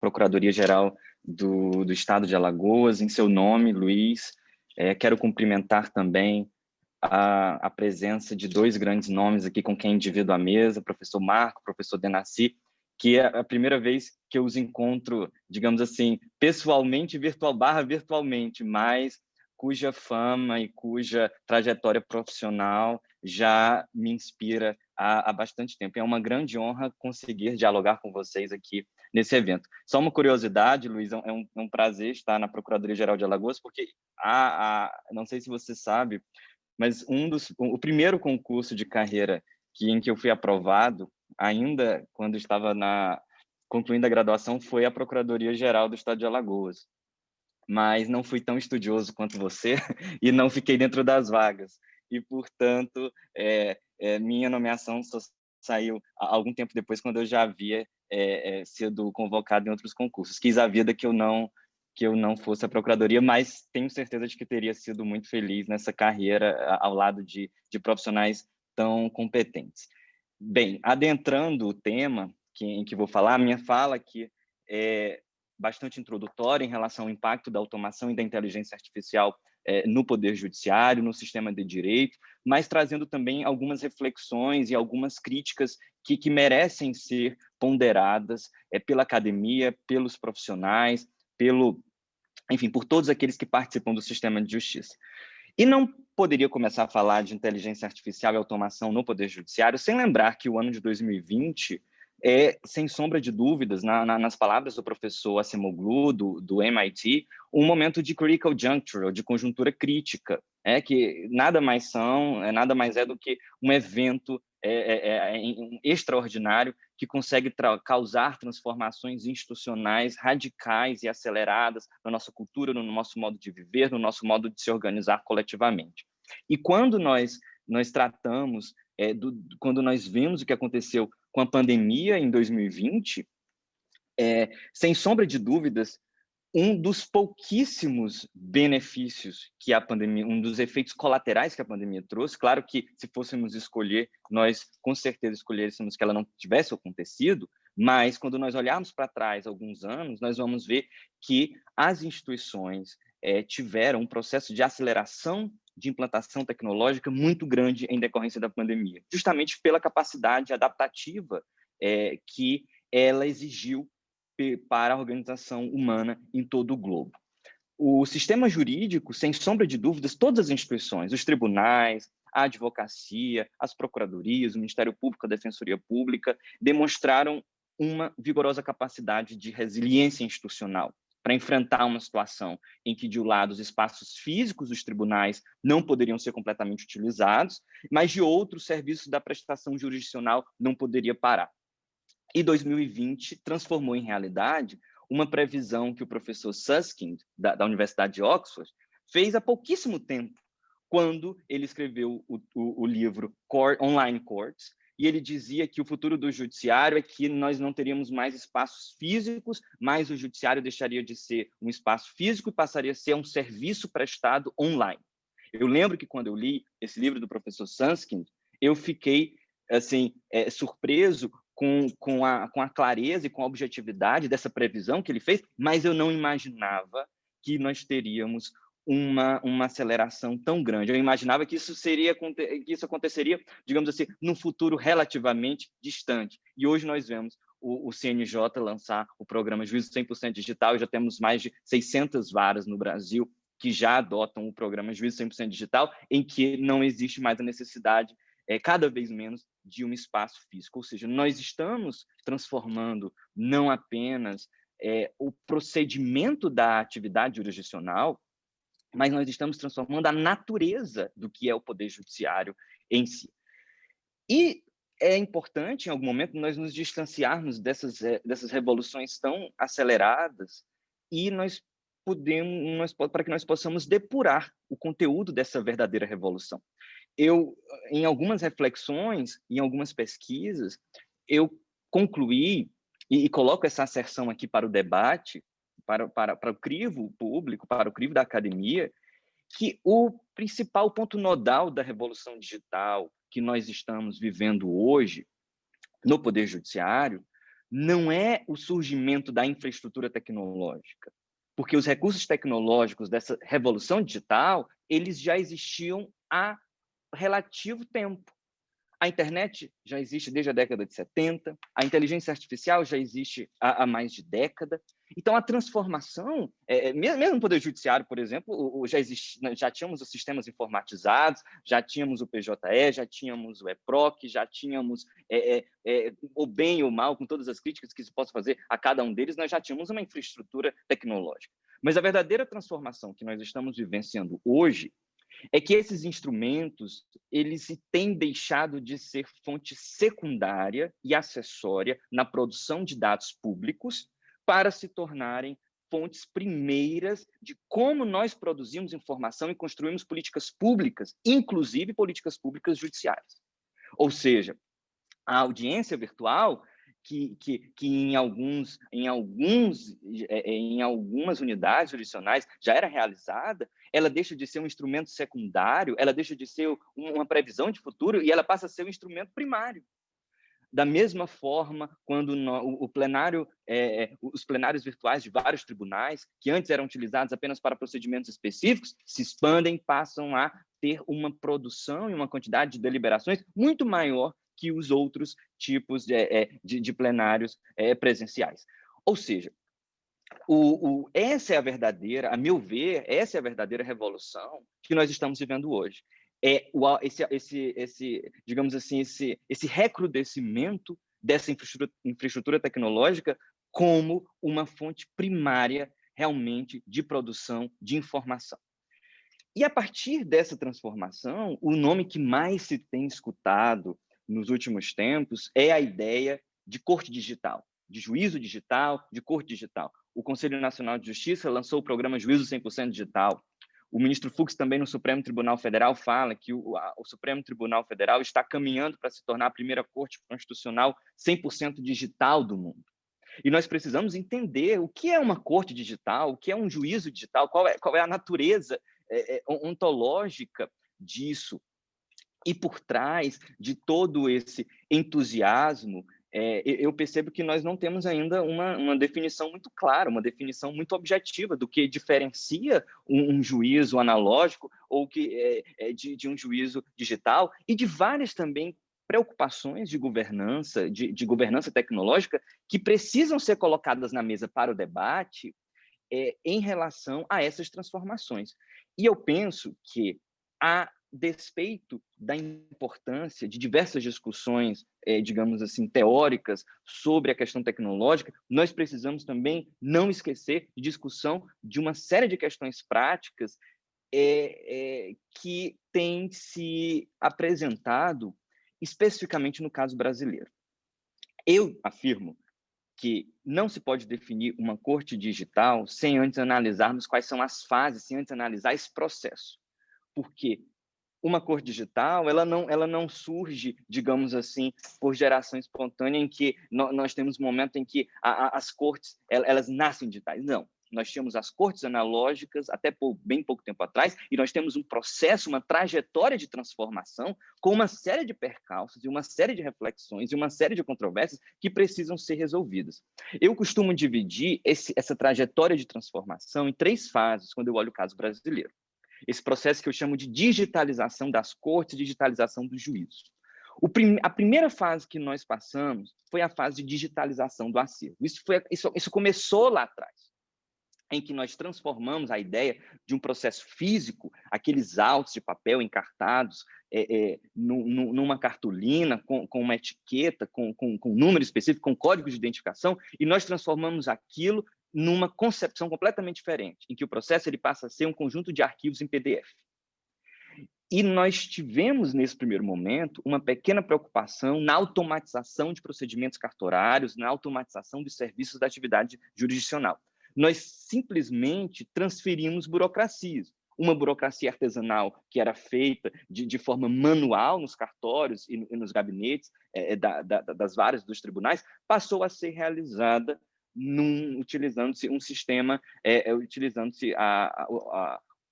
Procuradoria-Geral do Estado de Alagoas. Em seu nome, Luiz, quero cumprimentar também a presença de dois grandes nomes aqui com quem divido a mesa, professor Marco, professor Denassi, que é a primeira vez que eu os encontro, digamos assim, pessoalmente, virtualmente, mas cuja fama e cuja trajetória profissional já me inspira há bastante tempo. É uma grande honra conseguir dialogar com vocês aqui nesse evento. Só uma curiosidade, Luiz, é um prazer estar na Procuradoria-Geral de Alagoas, porque não sei se você sabe, mas o primeiro concurso de carreira em que eu fui aprovado, ainda quando estava concluindo a graduação, foi a Procuradoria-Geral do Estado de Alagoas. Mas não fui tão estudioso quanto você e não fiquei dentro das vagas. E, portanto, minha nomeação só saiu algum tempo depois, quando eu já havia sido convocado em outros concursos. Quis a vida que eu não fosse a Procuradoria, mas tenho certeza de que teria sido muito feliz nessa carreira ao lado de profissionais tão competentes. Bem, adentrando o tema em que vou falar, a minha fala aqui é bastante introdutória em relação ao impacto da automação e da inteligência artificial no Poder Judiciário, no sistema de direito, mas trazendo também algumas reflexões e algumas críticas que merecem ser ponderadas pela academia, pelos profissionais, enfim, por todos aqueles que participam do sistema de justiça. E não poderia começar a falar de inteligência artificial e automação no Poder Judiciário sem lembrar que o ano de 2020 sem sombra de dúvidas, nas palavras do professor Acemoglu, do MIT, um momento de critical juncture, de conjuntura crítica, que nada mais é do que um evento extraordinário que consegue causar transformações institucionais radicais e aceleradas na nossa cultura, no nosso modo de viver, no nosso modo de se organizar coletivamente. E quando nós tratamos, quando nós vemos o que aconteceu com a pandemia em 2020, sem sombra de dúvidas, um dos pouquíssimos benefícios que a pandemia, um dos efeitos colaterais que a pandemia trouxe, claro que se fôssemos escolher, nós com certeza escolhêssemos que ela não tivesse acontecido, mas quando nós olharmos para trás alguns anos, nós vamos ver que as instituições tiveram um processo de aceleração de implantação tecnológica muito grande em decorrência da pandemia, justamente pela capacidade adaptativa que ela exigiu para a organização humana em todo o globo. O sistema jurídico, sem sombra de dúvidas, todas as instituições, os tribunais, a advocacia, as procuradorias, o Ministério Público, a Defensoria Pública, demonstraram uma vigorosa capacidade de resiliência institucional para enfrentar uma situação em que, de um lado, os espaços físicos dos tribunais não poderiam ser completamente utilizados, mas, de outro, o serviço da prestação jurisdicional não poderia parar. E 2020 transformou em realidade uma previsão que o professor Susskind, da Universidade de Oxford, fez há pouquíssimo tempo, quando ele escreveu o livro Online Courts, e ele dizia que o futuro do judiciário é que nós não teríamos mais espaços físicos, mas o judiciário deixaria de ser um espaço físico e passaria a ser um serviço prestado online. Eu lembro que quando eu li esse livro do professor Susskind, eu fiquei assim, surpreso com a clareza e com a objetividade dessa previsão que ele fez, mas eu não imaginava que nós teríamos uma aceleração tão grande. Eu imaginava que isso aconteceria, digamos assim, num futuro relativamente distante. E hoje nós vemos o CNJ lançar o programa Juízo 100% Digital, e já temos mais de 600 varas no Brasil que já adotam o programa Juízo 100% Digital, em que não existe mais a necessidade, cada vez menos, de um espaço físico. Ou seja, nós estamos transformando não apenas o procedimento da atividade jurisdicional, mas nós estamos transformando a natureza do que é o Poder Judiciário em si. E é importante, em algum momento, nós nos distanciarmos dessas revoluções tão aceleradas e para que nós possamos depurar o conteúdo dessa verdadeira revolução. Em algumas reflexões, em algumas pesquisas, eu concluí, e coloco essa asserção aqui para o debate, para o crivo público, para o crivo da academia, que o principal ponto nodal da revolução digital que nós estamos vivendo hoje no Poder Judiciário não é o surgimento da infraestrutura tecnológica, porque os recursos tecnológicos dessa revolução digital, eles já existiam há relativo tempo. A internet já existe desde a década de 70, a inteligência artificial já existe há mais de década. Então, a transformação, mesmo no Poder Judiciário, por exemplo, já tínhamos os sistemas informatizados, já tínhamos o PJE, já tínhamos o EPROC, já tínhamos, o bem e o mal, com todas as críticas que se possa fazer a cada um deles, nós já tínhamos uma infraestrutura tecnológica. Mas a verdadeira transformação que nós estamos vivenciando hoje é que esses instrumentos, eles têm deixado de ser fonte secundária e acessória na produção de dados públicos para se tornarem fontes primeiras de como nós produzimos informação e construímos políticas públicas, inclusive políticas públicas judiciárias. Ou seja, a audiência virtual, que em algumas unidades jurisdicionais já era realizada, ela deixa de ser um instrumento secundário, ela deixa de ser uma previsão de futuro e ela passa a ser um instrumento primário. Da mesma forma, quando os plenários virtuais de vários tribunais, que antes eram utilizados apenas para procedimentos específicos, se expandem, passam a ter uma produção e uma quantidade de deliberações muito maior que os outros tipos de plenários presenciais. Ou seja, essa é a verdadeira, a meu ver, essa é a verdadeira revolução que nós estamos vivendo hoje. Digamos assim, esse recrudescimento dessa infraestrutura tecnológica como uma fonte primária realmente de produção de informação. E a partir dessa transformação, o nome que mais se tem escutado nos últimos tempos é a ideia de corte digital, de juízo digital, de corte digital. O Conselho Nacional de Justiça lançou o programa Juízo 100% Digital. O ministro Fux também no Supremo Tribunal Federal fala que o Supremo Tribunal Federal está caminhando para se tornar a primeira corte constitucional 100% digital do mundo. E nós precisamos entender o que é uma corte digital, o que é um juízo digital, qual é a natureza ontológica disso. E por trás de todo esse entusiasmo, eu percebo que nós não temos ainda uma definição muito clara, uma definição muito objetiva do que diferencia um juízo analógico ou de um juízo digital, e de várias também preocupações de governança, de governança tecnológica, que precisam ser colocadas na mesa para o debate em relação a essas transformações. E eu penso que, a despeito da importância de diversas discussões, digamos assim, teóricas sobre a questão tecnológica, nós precisamos também não esquecer de discussão de uma série de questões práticas que têm se apresentado especificamente no caso brasileiro. Eu afirmo que não se pode definir uma corte digital sem antes analisarmos quais são as fases, sem antes analisar esse processo. Porque uma corte digital, ela não surge, digamos assim, por geração espontânea, em que nós temos um momento em que as cortes elas nascem digitais. Não. Nós tínhamos as cortes analógicas até bem pouco tempo atrás, e nós temos um processo, uma trajetória de transformação com uma série de percalços e uma série de reflexões e uma série de controvérsias que precisam ser resolvidas. Eu costumo dividir essa trajetória de transformação em 3 fases quando eu olho o caso brasileiro. Esse processo que eu chamo de digitalização das cortes, digitalização dos juízos. A primeira fase que nós passamos foi a fase de digitalização do acervo. Isso começou lá atrás, em que nós transformamos a ideia de um processo físico, aqueles autos de papel encartados numa cartolina, com uma etiqueta, com um número específico, com código de identificação, e nós transformamos aquilo numa concepção completamente diferente, em que o processo ele passa a ser um conjunto de arquivos em PDF. E nós tivemos, nesse primeiro momento, uma pequena preocupação na automatização de procedimentos cartorários, na automatização de serviços da atividade jurisdicional. Nós simplesmente transferimos burocracias. Uma burocracia artesanal que era feita de forma manual nos cartórios e nos gabinetes das várias dos tribunais, passou a ser realizada utilizando-se um sistema, utilizando-se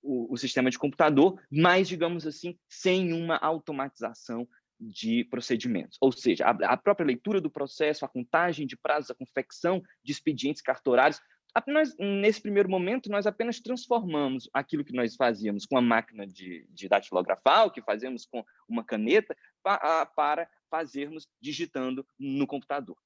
o sistema de computador, mas, digamos assim, sem uma automatização de procedimentos, ou seja, a própria leitura do processo, a contagem de prazos, a confecção de expedientes cartorários. Nesse primeiro momento, nós apenas transformamos aquilo que nós fazíamos com a máquina de datilografar, o que fazemos com uma caneta, para fazermos digitando no computador.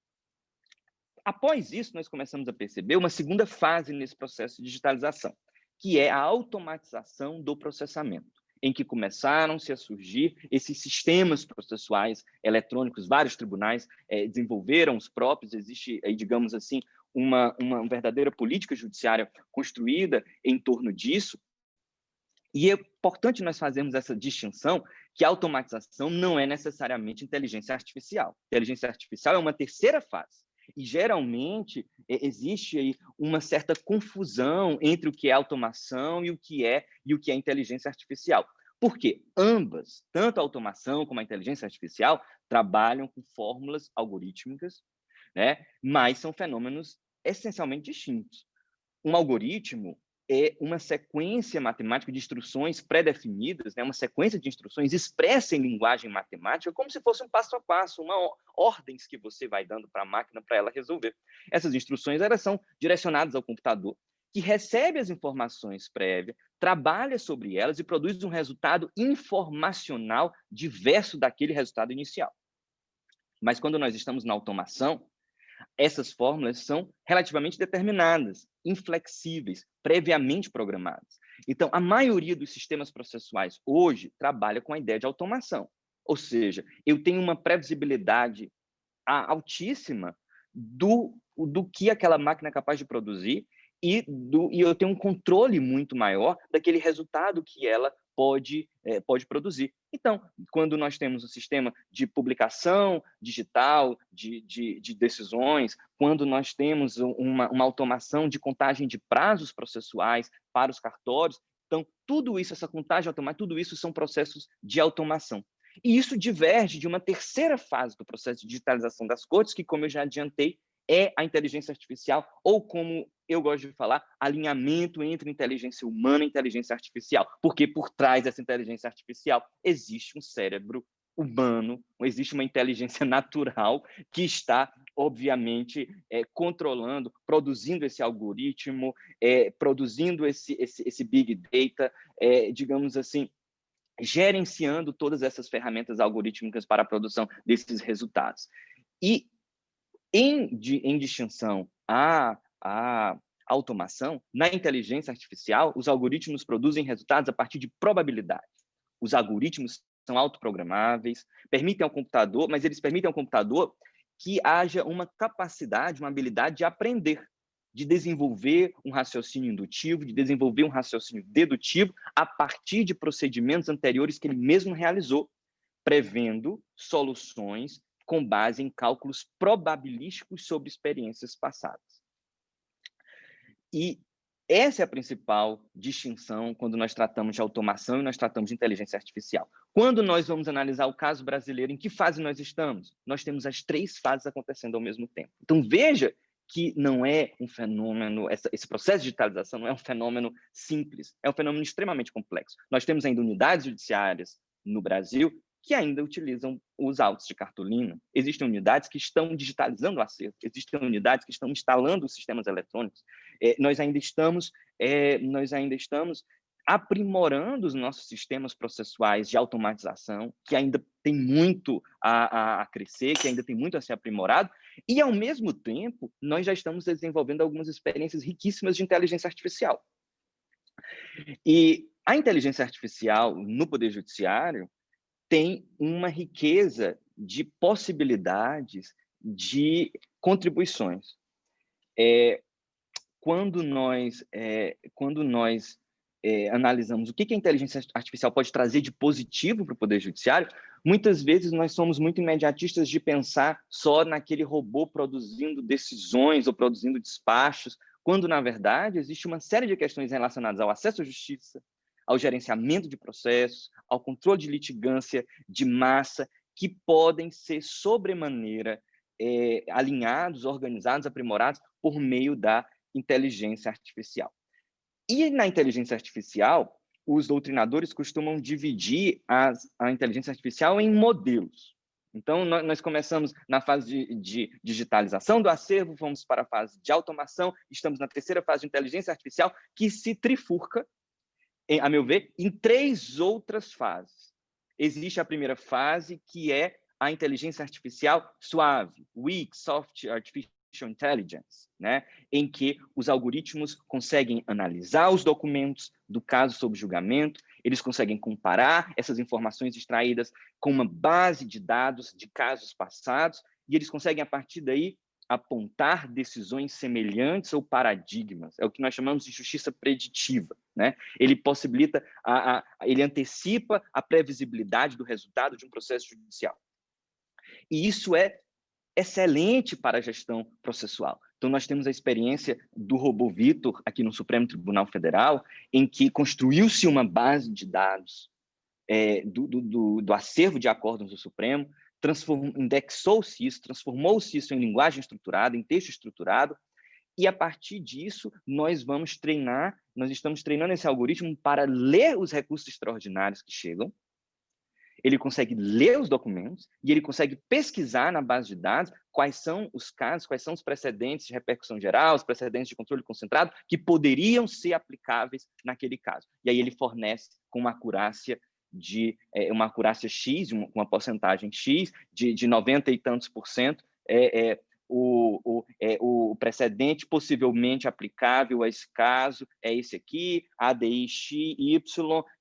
Após isso, nós começamos a perceber uma segunda fase nesse processo de digitalização, que é a automatização do processamento, em que começaram-se a surgir esses sistemas processuais eletrônicos. Vários tribunais desenvolveram os próprios. Existe, digamos assim, uma verdadeira política judiciária construída em torno disso. E é importante nós fazermos essa distinção, que a automatização não é necessariamente inteligência artificial. Inteligência artificial é uma terceira fase. E, geralmente, existe aí uma certa confusão entre o que é automação e o que é inteligência artificial. Por quê? Ambas, tanto a automação como a inteligência artificial, trabalham com fórmulas algorítmicas, né? Mas são fenômenos essencialmente distintos. Um algoritmo é uma sequência matemática de instruções pré-definidas, né? Uma sequência de instruções expressa em linguagem matemática, como se fosse um passo a passo, ordens que você vai dando para a máquina para ela resolver. Essas instruções elas são direcionadas ao computador, que recebe as informações prévias, trabalha sobre elas e produz um resultado informacional diverso daquele resultado inicial. Mas quando nós estamos na automação, essas fórmulas são relativamente determinadas, inflexíveis, previamente programadas. Então, a maioria dos sistemas processuais hoje trabalha com a ideia de automação. Ou seja, eu tenho uma previsibilidade altíssima do que aquela máquina é capaz de produzir e eu tenho um controle muito maior daquele resultado que ela pode produzir. Então, quando nós temos um sistema de publicação digital, de decisões, quando nós temos uma automação de contagem de prazos processuais para os cartórios, então, tudo isso, essa contagem automática, tudo isso são processos de automação. E isso diverge de uma terceira fase do processo de digitalização das cortes, que, como eu já adiantei, é a inteligência artificial, ou como eu gosto de falar, alinhamento entre inteligência humana e inteligência artificial. Porque por trás dessa inteligência artificial existe um cérebro humano, existe uma inteligência natural que está, obviamente, controlando, produzindo esse algoritmo, produzindo esse big data, digamos assim, gerenciando todas essas ferramentas algorítmicas para a produção desses resultados. E, em distinção à automação, na inteligência artificial, os algoritmos produzem resultados a partir de probabilidade. Os algoritmos são autoprogramáveis, permitem ao computador, mas eles permitem ao computador que haja uma capacidade, uma habilidade de aprender, de desenvolver um raciocínio indutivo, de desenvolver um raciocínio dedutivo a partir de procedimentos anteriores que ele mesmo realizou, prevendo soluções com base em cálculos probabilísticos sobre experiências passadas. E essa é a principal distinção quando nós tratamos de automação e nós tratamos de inteligência artificial. Quando nós vamos analisar o caso brasileiro, em que fase nós estamos? Nós temos as três fases acontecendo ao mesmo tempo. Então, veja que não é um fenômeno, esse processo de digitalização não é um fenômeno simples, é um fenômeno extremamente complexo. Nós temos ainda unidades judiciárias no Brasil que ainda utilizam os autos de cartolina. Existem unidades que estão digitalizando o acervo, existem unidades que estão instalando os sistemas eletrônicos. Nós ainda estamos aprimorando os nossos sistemas processuais de automatização, que ainda tem muito a crescer, que ainda tem muito a ser aprimorado, e, ao mesmo tempo, nós já estamos desenvolvendo algumas experiências riquíssimas de inteligência artificial. E a inteligência artificial no Poder Judiciário tem uma riqueza de possibilidades de contribuições. Quando nós analisamos o que a inteligência artificial pode trazer de positivo para o Poder Judiciário, muitas vezes nós somos muito imediatistas de pensar só naquele robô produzindo decisões ou produzindo despachos, quando, na verdade, existe uma série de questões relacionadas ao acesso à justiça, ao gerenciamento de processos, ao controle de litigância de massa, que podem ser sobremaneira alinhados, organizados, aprimorados por meio da inteligência artificial. E na inteligência artificial, os doutrinadores costumam dividir a inteligência artificial em modelos. Então, nós começamos na fase de digitalização do acervo, vamos para a fase de automação, estamos na terceira fase de inteligência artificial, que se trifurca, a meu ver, em 3 outras fases. Existe a primeira fase, que é a inteligência artificial suave, weak, soft artificial intelligence, né? Em que os algoritmos conseguem analisar os documentos do caso sob julgamento, eles conseguem comparar essas informações extraídas com uma base de dados de casos passados, e eles conseguem, a partir daí, apontar decisões semelhantes ou paradigmas. É o que nós chamamos de justiça preditiva, né? Ele possibilita, ele antecipa a previsibilidade do resultado de um processo judicial. E isso é excelente para a gestão processual. Então, nós temos a experiência do robô Vitor aqui no Supremo Tribunal Federal, em que construiu-se uma base de dados do acervo de acordos do Supremo, indexou-se isso, transformou-se isso em linguagem estruturada, em texto estruturado, e a partir disso nós estamos treinando esse algoritmo para ler os recursos extraordinários que chegam. Ele consegue ler os documentos e ele consegue pesquisar na base de dados quais são os casos, quais são os precedentes de repercussão geral, os precedentes de controle concentrado que poderiam ser aplicáveis naquele caso. E aí ele fornece com uma acurácia X, uma porcentagem X de 90 e tantos %, o precedente possivelmente aplicável a esse caso é esse aqui, ADI XY,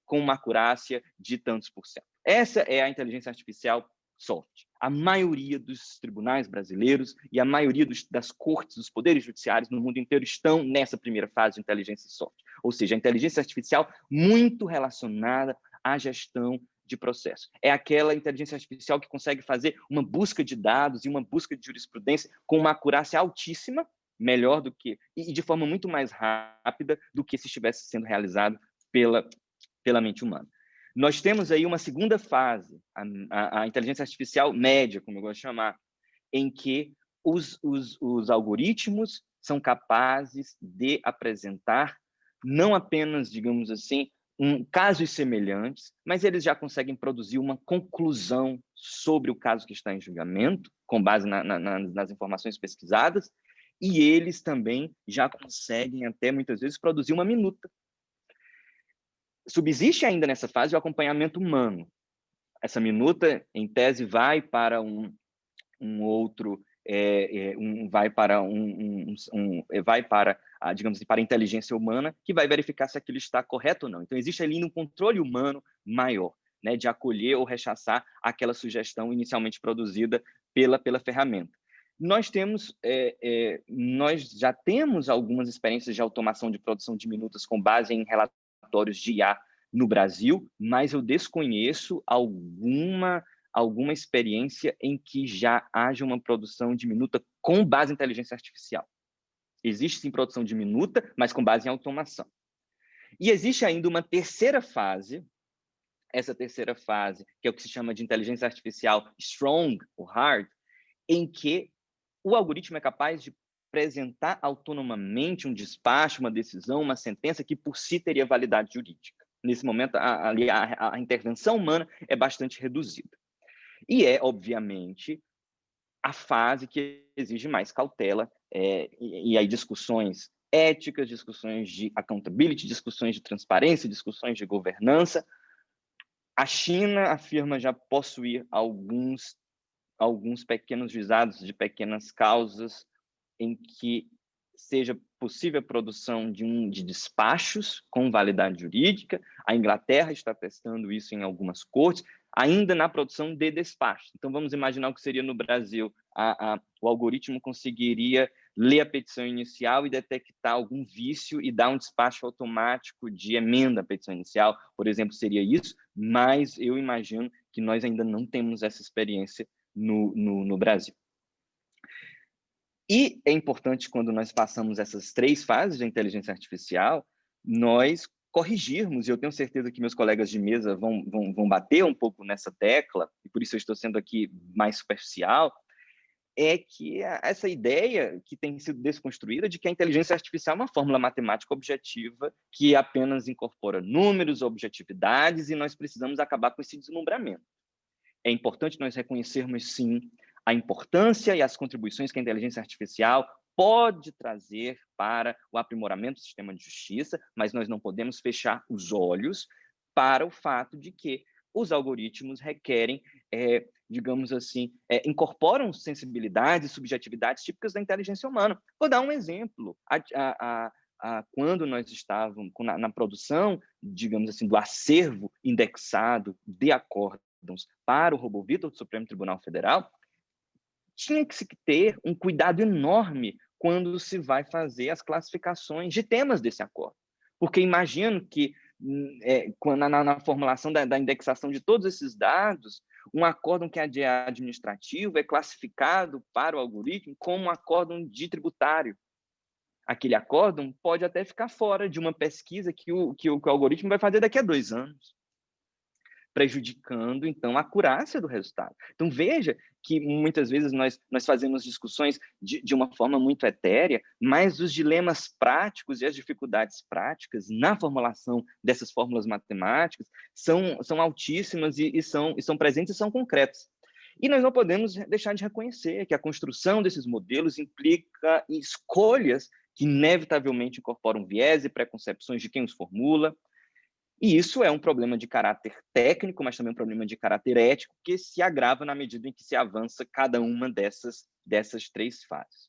com uma acurácia de tantos %. Essa é a inteligência artificial soft. A maioria dos tribunais brasileiros e a maioria das cortes, dos poderes judiciários no mundo inteiro estão nessa primeira fase de inteligência soft. Ou seja, a inteligência artificial muito relacionada à gestão de processo. É aquela inteligência artificial que consegue fazer uma busca de dados e uma busca de jurisprudência com uma acurácia altíssima, melhor do que, e de forma muito mais rápida do que se estivesse sendo realizado pela mente humana. Nós temos aí uma segunda fase, a inteligência artificial média, como eu gosto de chamar, em que os algoritmos são capazes de apresentar não apenas, digamos assim, casos semelhantes, mas eles já conseguem produzir uma conclusão sobre o caso que está em julgamento, com base nas informações pesquisadas, e eles também já conseguem até, muitas vezes, produzir uma minuta. Subsiste ainda nessa fase o acompanhamento humano. Essa minuta, em tese, vai para digamos assim, para a inteligência humana, que vai verificar se aquilo está correto ou não. Então, existe ali um controle humano maior, né, de acolher ou rechaçar aquela sugestão inicialmente produzida pela ferramenta. Nós já temos algumas experiências de automação de produção de minutas com base em relatórios de IA no Brasil, mas eu desconheço alguma experiência em que já haja uma produção de minuta com base em inteligência artificial. Existe sim produção de minuta, mas com base em automação. E existe ainda uma terceira fase, essa terceira fase, que é o que se chama de inteligência artificial strong ou hard, em que o algoritmo é capaz de apresentar autonomamente um despacho, uma decisão, uma sentença que por si teria validade jurídica. Nesse momento, a intervenção humana é bastante reduzida. E é, obviamente, a fase que exige mais cautela, e aí discussões éticas, discussões de accountability, discussões de transparência, discussões de governança. A China afirma já possuir alguns pequenos juizados de pequenas causas em que seja possível a produção de despachos com validade jurídica. A Inglaterra está testando isso em algumas cortes, ainda na produção de despachos. Então, vamos imaginar o que seria no Brasil. O algoritmo conseguiria ler a petição inicial e detectar algum vício e dar um despacho automático de emenda à petição inicial, por exemplo, seria isso, mas eu imagino que nós ainda não temos essa experiência no Brasil. E é importante, quando nós passamos essas 3 fases da inteligência artificial, nós corrigirmos, e eu tenho certeza que meus colegas de mesa vão bater um pouco nessa tecla, e por isso eu estou sendo aqui mais superficial, é que essa ideia que tem sido desconstruída de que a inteligência artificial é uma fórmula matemática objetiva que apenas incorpora números, objetividades, e nós precisamos acabar com esse deslumbramento. É importante nós reconhecermos, sim, a importância e as contribuições que a inteligência artificial pode trazer para o aprimoramento do sistema de justiça, mas nós não podemos fechar os olhos para o fato de que os algoritmos requerem, digamos assim, incorporam sensibilidades e subjetividades típicas da inteligência humana. Vou dar um exemplo. Quando nós estávamos na produção, digamos assim, do acervo indexado de acórdãos para o RoboVitor do Supremo Tribunal Federal, tinha que se ter um cuidado enorme quando se vai fazer as classificações de temas desse acórdão. Porque imagino que na formulação da indexação de todos esses dados, um acórdão que é de administrativo é classificado para o algoritmo como um acórdão de tributário. Aquele acórdão pode até ficar fora de uma pesquisa que o algoritmo vai fazer daqui a 2 anos, prejudicando, então, a acurácia do resultado. Então, veja que muitas vezes nós fazemos discussões de uma forma muito etérea, mas os dilemas práticos e as dificuldades práticas na formulação dessas fórmulas matemáticas são altíssimas e são presentes e são concretas. E nós não podemos deixar de reconhecer que a construção desses modelos implica escolhas que inevitavelmente incorporam viés e preconcepções de quem os formula. E isso é um problema de caráter técnico, mas também um problema de caráter ético, que se agrava na medida em que se avança cada uma dessas 3 fases.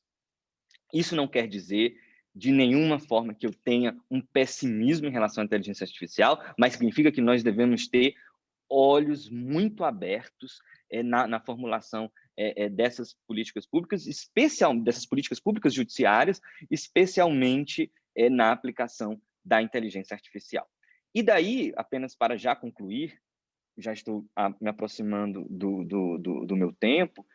Isso não quer dizer, de nenhuma forma, que eu tenha um pessimismo em relação à inteligência artificial, mas significa que nós devemos ter olhos muito abertos na formulação dessas políticas públicas, dessas políticas públicas judiciárias, especialmente na aplicação da inteligência artificial. E daí, apenas para já concluir, já estou me aproximando do meu tempo,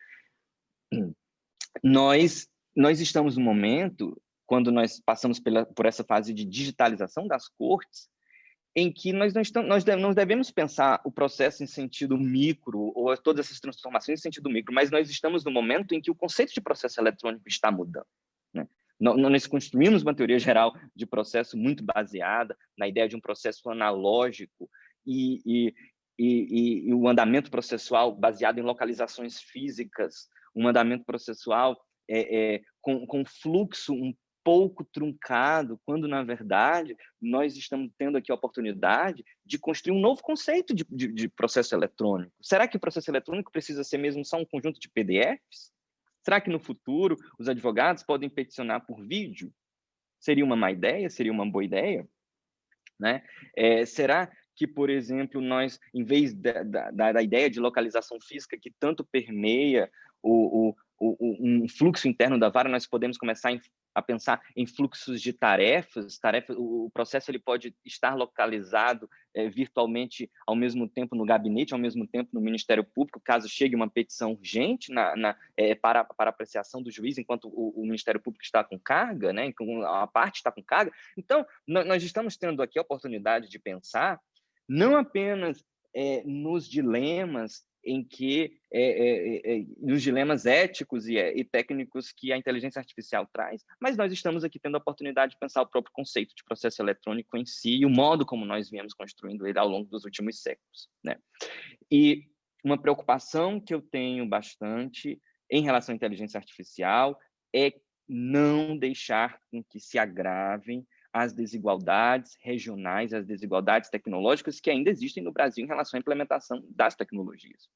nós estamos no momento, quando nós passamos por essa fase de digitalização das cortes, em que nós não devemos pensar o processo em sentido micro, ou todas essas transformações em sentido micro, mas nós estamos no momento em que o conceito de processo eletrônico está mudando, né? Nós construímos uma teoria geral de processo muito baseada na ideia de um processo analógico e o andamento processual baseado em localizações físicas, um andamento processual com fluxo um pouco truncado, quando, na verdade, nós estamos tendo aqui a oportunidade de construir um novo conceito de processo eletrônico. Será que o processo eletrônico precisa ser mesmo só um conjunto de PDFs? Será que, no futuro, os advogados podem peticionar por vídeo? Seria uma má ideia? Seria uma boa ideia? Né? Será que, por exemplo, nós, em vez da ideia de localização física que tanto permeia um fluxo interno da vara, nós podemos começar a pensar em fluxos de tarefas. O processo ele pode estar localizado virtualmente ao mesmo tempo no gabinete, ao mesmo tempo no Ministério Público, caso chegue uma petição urgente para apreciação do juiz, enquanto o Ministério Público está com carga, né? A parte está com carga. Então, nós estamos tendo aqui a oportunidade de pensar não apenas nos dilemas nos dilemas éticos e técnicos que a inteligência artificial traz, mas nós estamos aqui tendo a oportunidade de pensar o próprio conceito de processo eletrônico em si e o modo como nós viemos construindo ele ao longo dos últimos séculos, né? E uma preocupação que eu tenho bastante em relação à inteligência artificial é não deixar com que se agravem as desigualdades regionais, as desigualdades tecnológicas que ainda existem no Brasil em relação à implementação das tecnologias.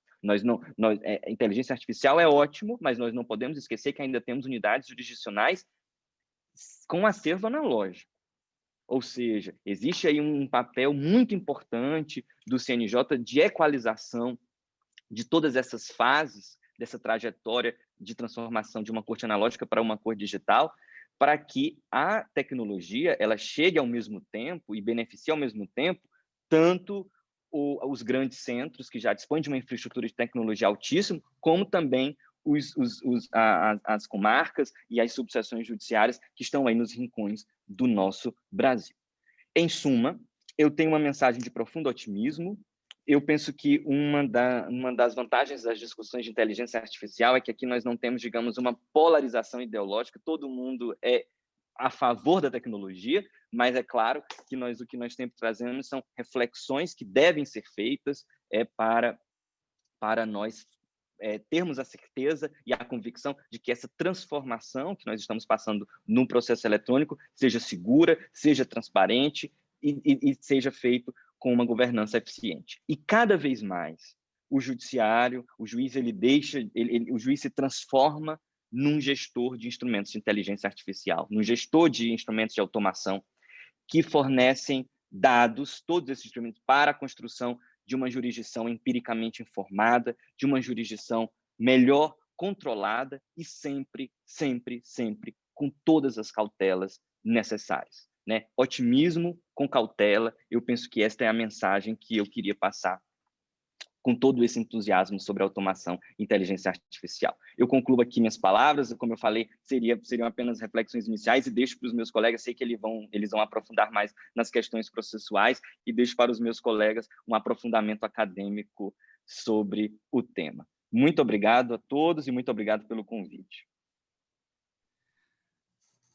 A inteligência artificial é ótimo, mas nós não podemos esquecer que ainda temos unidades jurisdicionais com acervo analógico. Ou seja, existe aí um papel muito importante do CNJ de equalização de todas essas fases dessa trajetória de transformação de uma corte analógica para uma corte digital, para que a tecnologia ela chegue ao mesmo tempo e beneficie ao mesmo tempo tanto os grandes centros, que já dispõem de uma infraestrutura de tecnologia altíssima, como também as comarcas e as subseções judiciárias que estão aí nos rincões do nosso Brasil. Em suma, eu tenho uma mensagem de profundo otimismo Eu penso que uma das vantagens das discussões de inteligência artificial é que aqui nós não temos, digamos, uma polarização ideológica, todo mundo é a favor da tecnologia, mas é claro que o que nós sempre trazemos são reflexões que devem ser feitas para nós termos a certeza e a convicção de que essa transformação que nós estamos passando no processo eletrônico seja segura, seja transparente e seja feito com uma governança eficiente. E cada vez mais o judiciário, o juiz, o juiz se transforma num gestor de instrumentos de inteligência artificial, num gestor de instrumentos de automação que fornecem dados, todos esses instrumentos, para a construção de uma jurisdição empiricamente informada, de uma jurisdição melhor controlada e sempre, sempre, sempre com todas as cautelas necessárias, né? Otimismo com cautela, eu penso que esta é a mensagem que eu queria passar com todo esse entusiasmo sobre automação e inteligência artificial. Eu concluo aqui minhas palavras, como eu falei, seriam apenas reflexões iniciais e deixo para os meus colegas, sei que eles vão aprofundar mais nas questões processuais e deixo para os meus colegas um aprofundamento acadêmico sobre o tema. Muito obrigado a todos e muito obrigado pelo convite.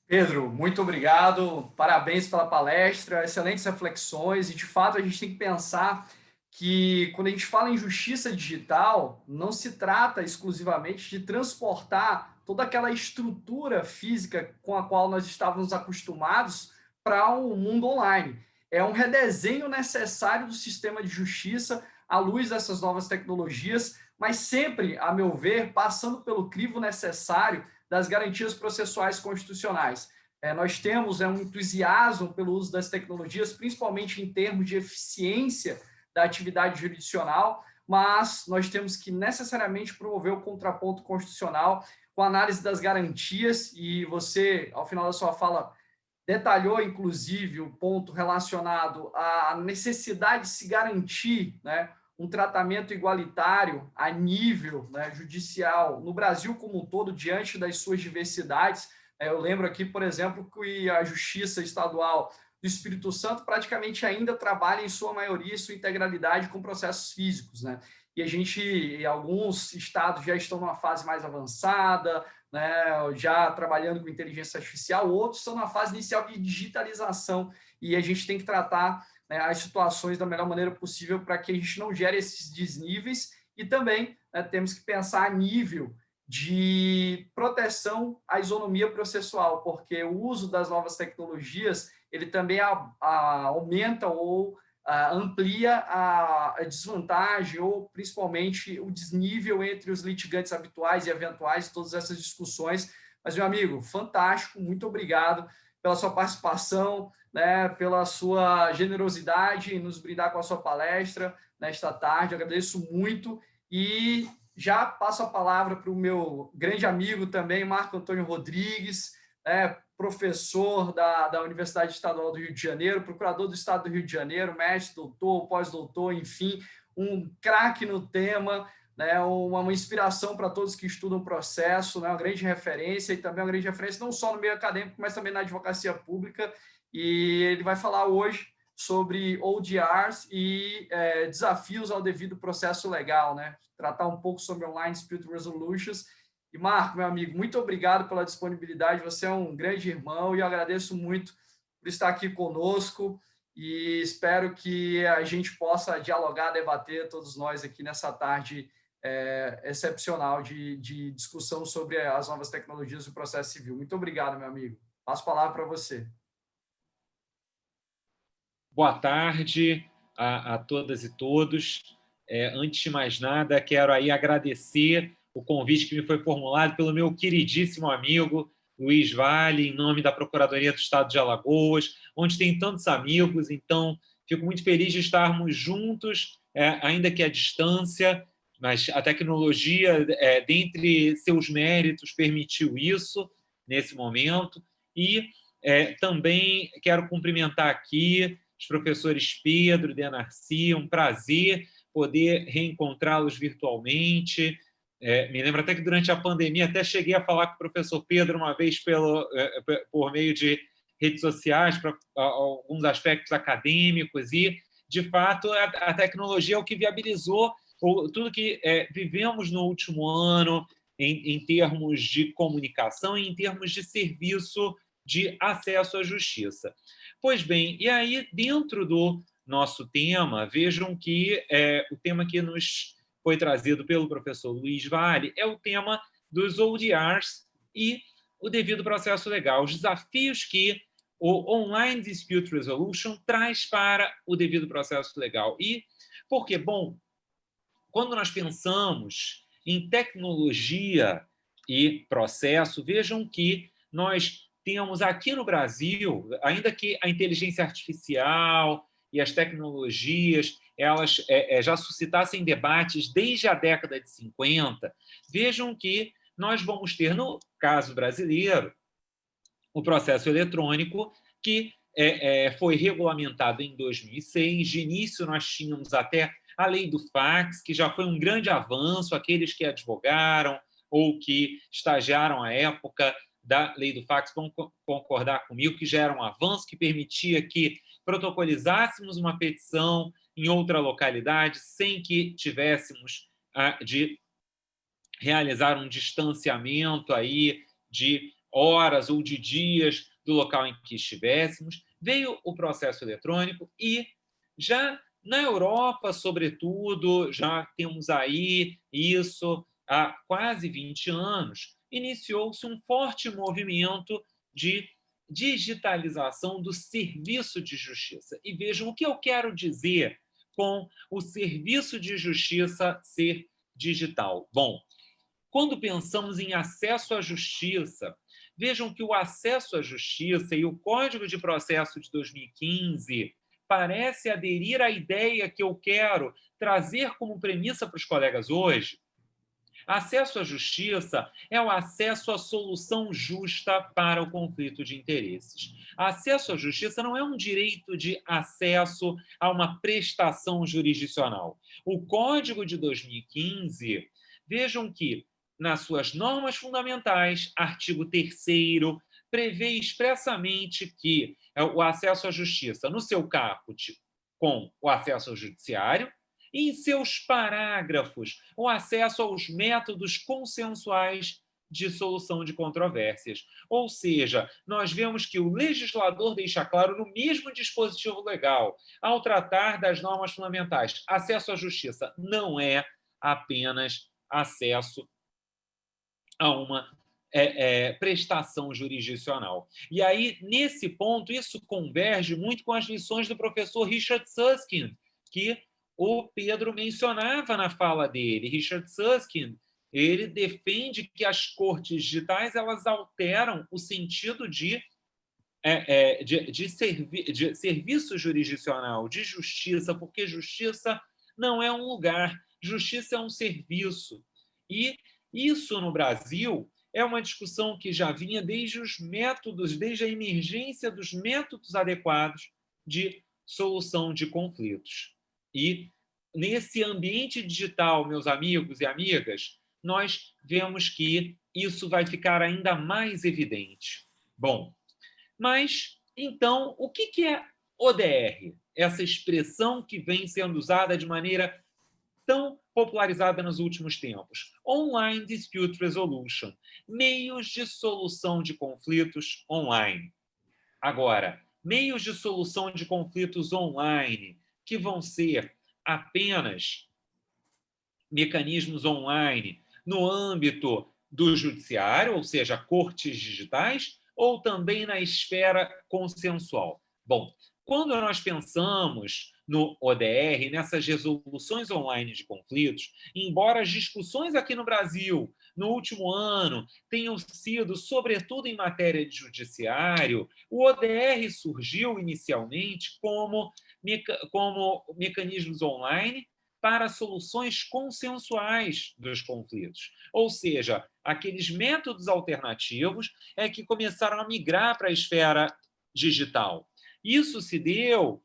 Pedro, muito obrigado, parabéns pela palestra, excelentes reflexões, e de fato a gente tem que pensar que quando a gente fala em justiça digital, não se trata exclusivamente de transportar toda aquela estrutura física com a qual nós estávamos acostumados para um mundo online. É um redesenho necessário do sistema de justiça à luz dessas novas tecnologias, mas sempre, a meu ver, passando pelo crivo necessário das garantias processuais constitucionais. Nós temos um entusiasmo pelo uso das tecnologias, principalmente em termos de eficiência da atividade jurisdicional, mas nós temos que necessariamente promover o contraponto constitucional com a análise das garantias, e você, ao final da sua fala, detalhou, inclusive, o ponto relacionado à necessidade de se garantir, né, um tratamento igualitário a nível, né, judicial no Brasil como um todo, diante das suas diversidades. Eu lembro aqui, por exemplo, que a Justiça Estadual do Espírito Santo praticamente ainda trabalha em sua maioria e sua integralidade com processos físicos, né? E alguns estados já estão numa fase mais avançada, né, já trabalhando com inteligência artificial, outros estão na fase inicial de digitalização, e a gente tem que tratar, né, as situações da melhor maneira possível para que a gente não gere esses desníveis, e também, né, temos que pensar a nível de proteção à isonomia processual, porque o uso das novas tecnologias ele também aumenta ou amplia a desvantagem ou, principalmente, o desnível entre os litigantes habituais e eventuais, todas essas discussões. Mas, meu amigo, fantástico, muito obrigado pela sua participação, né, pela sua generosidade em nos brindar com a sua palestra nesta tarde. Eu agradeço muito e já passo a palavra para o meu grande amigo também, Marco Antônio Rodrigues, professor da Universidade Estadual do Rio de Janeiro, procurador do Estado do Rio de Janeiro, mestre, doutor, pós-doutor, enfim, um craque no tema, né, uma inspiração para todos que estudam o processo, né, uma grande referência, e também uma grande referência não só no meio acadêmico, mas também na advocacia pública, e ele vai falar hoje sobre ODRs e desafios ao devido processo legal, né? Tratar um pouco sobre Online Dispute Resolutions. E, Marco, meu amigo, muito obrigado pela disponibilidade, você é um grande irmão e eu agradeço muito por estar aqui conosco e espero que a gente possa dialogar, debater, todos nós aqui nessa tarde excepcional de discussão sobre as novas tecnologias do processo civil. Muito obrigado, meu amigo. Passo a palavra para você. Boa tarde a todas e todos. Antes de mais nada, quero aí agradecer o convite que me foi formulado pelo meu queridíssimo amigo Luiz Vale, em nome da Procuradoria do Estado de Alagoas, onde tem tantos amigos. Então, fico muito feliz de estarmos juntos, ainda que à distância, mas a tecnologia, dentre seus méritos, permitiu isso nesse momento. E também quero cumprimentar aqui os professores Pedro e Denarcy, um prazer poder reencontrá-los virtualmente. Me lembro até que durante a pandemia até cheguei a falar com o professor Pedro uma vez por meio de redes sociais para alguns aspectos acadêmicos, e de fato, a tecnologia é o que viabilizou tudo que vivemos no último ano em termos de comunicação e em termos de serviço de acesso à justiça. Pois bem, e aí, dentro do nosso tema, vejam que o tema que nos foi trazido pelo professor Luiz Vale é o tema dos ODRs e o devido processo legal, os desafios que o Online Dispute Resolution traz para o devido processo legal. E por quê? Bom, quando nós pensamos em tecnologia e processo, vejam que nós temos aqui no Brasil, ainda que a inteligência artificial e as tecnologias elas já suscitassem debates desde a década de 50, vejam que nós vamos ter, no caso brasileiro, o processo eletrônico, que foi regulamentado em 2006. De início, nós tínhamos até a lei do fax, que já foi um grande avanço. Aqueles que advogaram ou que estagiaram à época da lei do fax vão concordar comigo que já era um avanço que permitia que protocolizássemos uma petição em outra localidade sem que tivéssemos de realizar um distanciamento aí de horas ou de dias do local em que estivéssemos. Veio o processo eletrônico e já na Europa, sobretudo, já temos aí isso há quase 20 anos, iniciou-se um forte movimento de digitalização do serviço de justiça. E vejam o que eu quero dizer com o serviço de justiça ser digital. Bom, quando pensamos em acesso à justiça, vejam que o acesso à justiça e o Código de Processo de 2015 parece aderir à ideia que eu quero trazer como premissa para os colegas hoje. Acesso à justiça é o acesso à solução justa para o conflito de interesses. Acesso à justiça não é um direito de acesso a uma prestação jurisdicional. O Código de 2015, vejam que, nas suas normas fundamentais, artigo 3º, prevê expressamente que o acesso à justiça, no seu caput, com o acesso ao judiciário, e em seus parágrafos, o acesso aos métodos consensuais de solução de controvérsias. Ou seja, nós vemos que o legislador deixa claro no mesmo dispositivo legal, ao tratar das normas fundamentais, acesso à justiça não é apenas acesso a uma prestação jurisdicional. E aí, nesse ponto, isso converge muito com as lições do professor Richard Susskind, que o Pedro mencionava na fala dele. Richard Susskind, ele defende que as cortes digitais elas alteram o sentido de serviço jurisdicional, de justiça, porque justiça não é um lugar, justiça é um serviço. E isso, no Brasil, é uma discussão que já vinha desde os métodos, desde a emergência dos métodos adequados de solução de conflitos. E, nesse ambiente digital, meus amigos e amigas, nós vemos que isso vai ficar ainda mais evidente. Bom, mas, então, o que é ODR? Essa expressão que vem sendo usada de maneira tão popularizada nos últimos tempos. Online Dispute Resolution, meios de solução de conflitos online. Agora, meios de solução de conflitos online, que vão ser apenas mecanismos online no âmbito do judiciário, ou seja, cortes digitais, ou também na esfera consensual. Bom, quando nós pensamos no ODR, nessas resoluções online de conflitos, embora as discussões aqui no Brasil, no último ano, tenham sido, sobretudo em matéria de judiciário, o ODR surgiu inicialmente como mecanismos online para soluções consensuais dos conflitos. Ou seja, aqueles métodos alternativos que começaram a migrar para a esfera digital. Isso se deu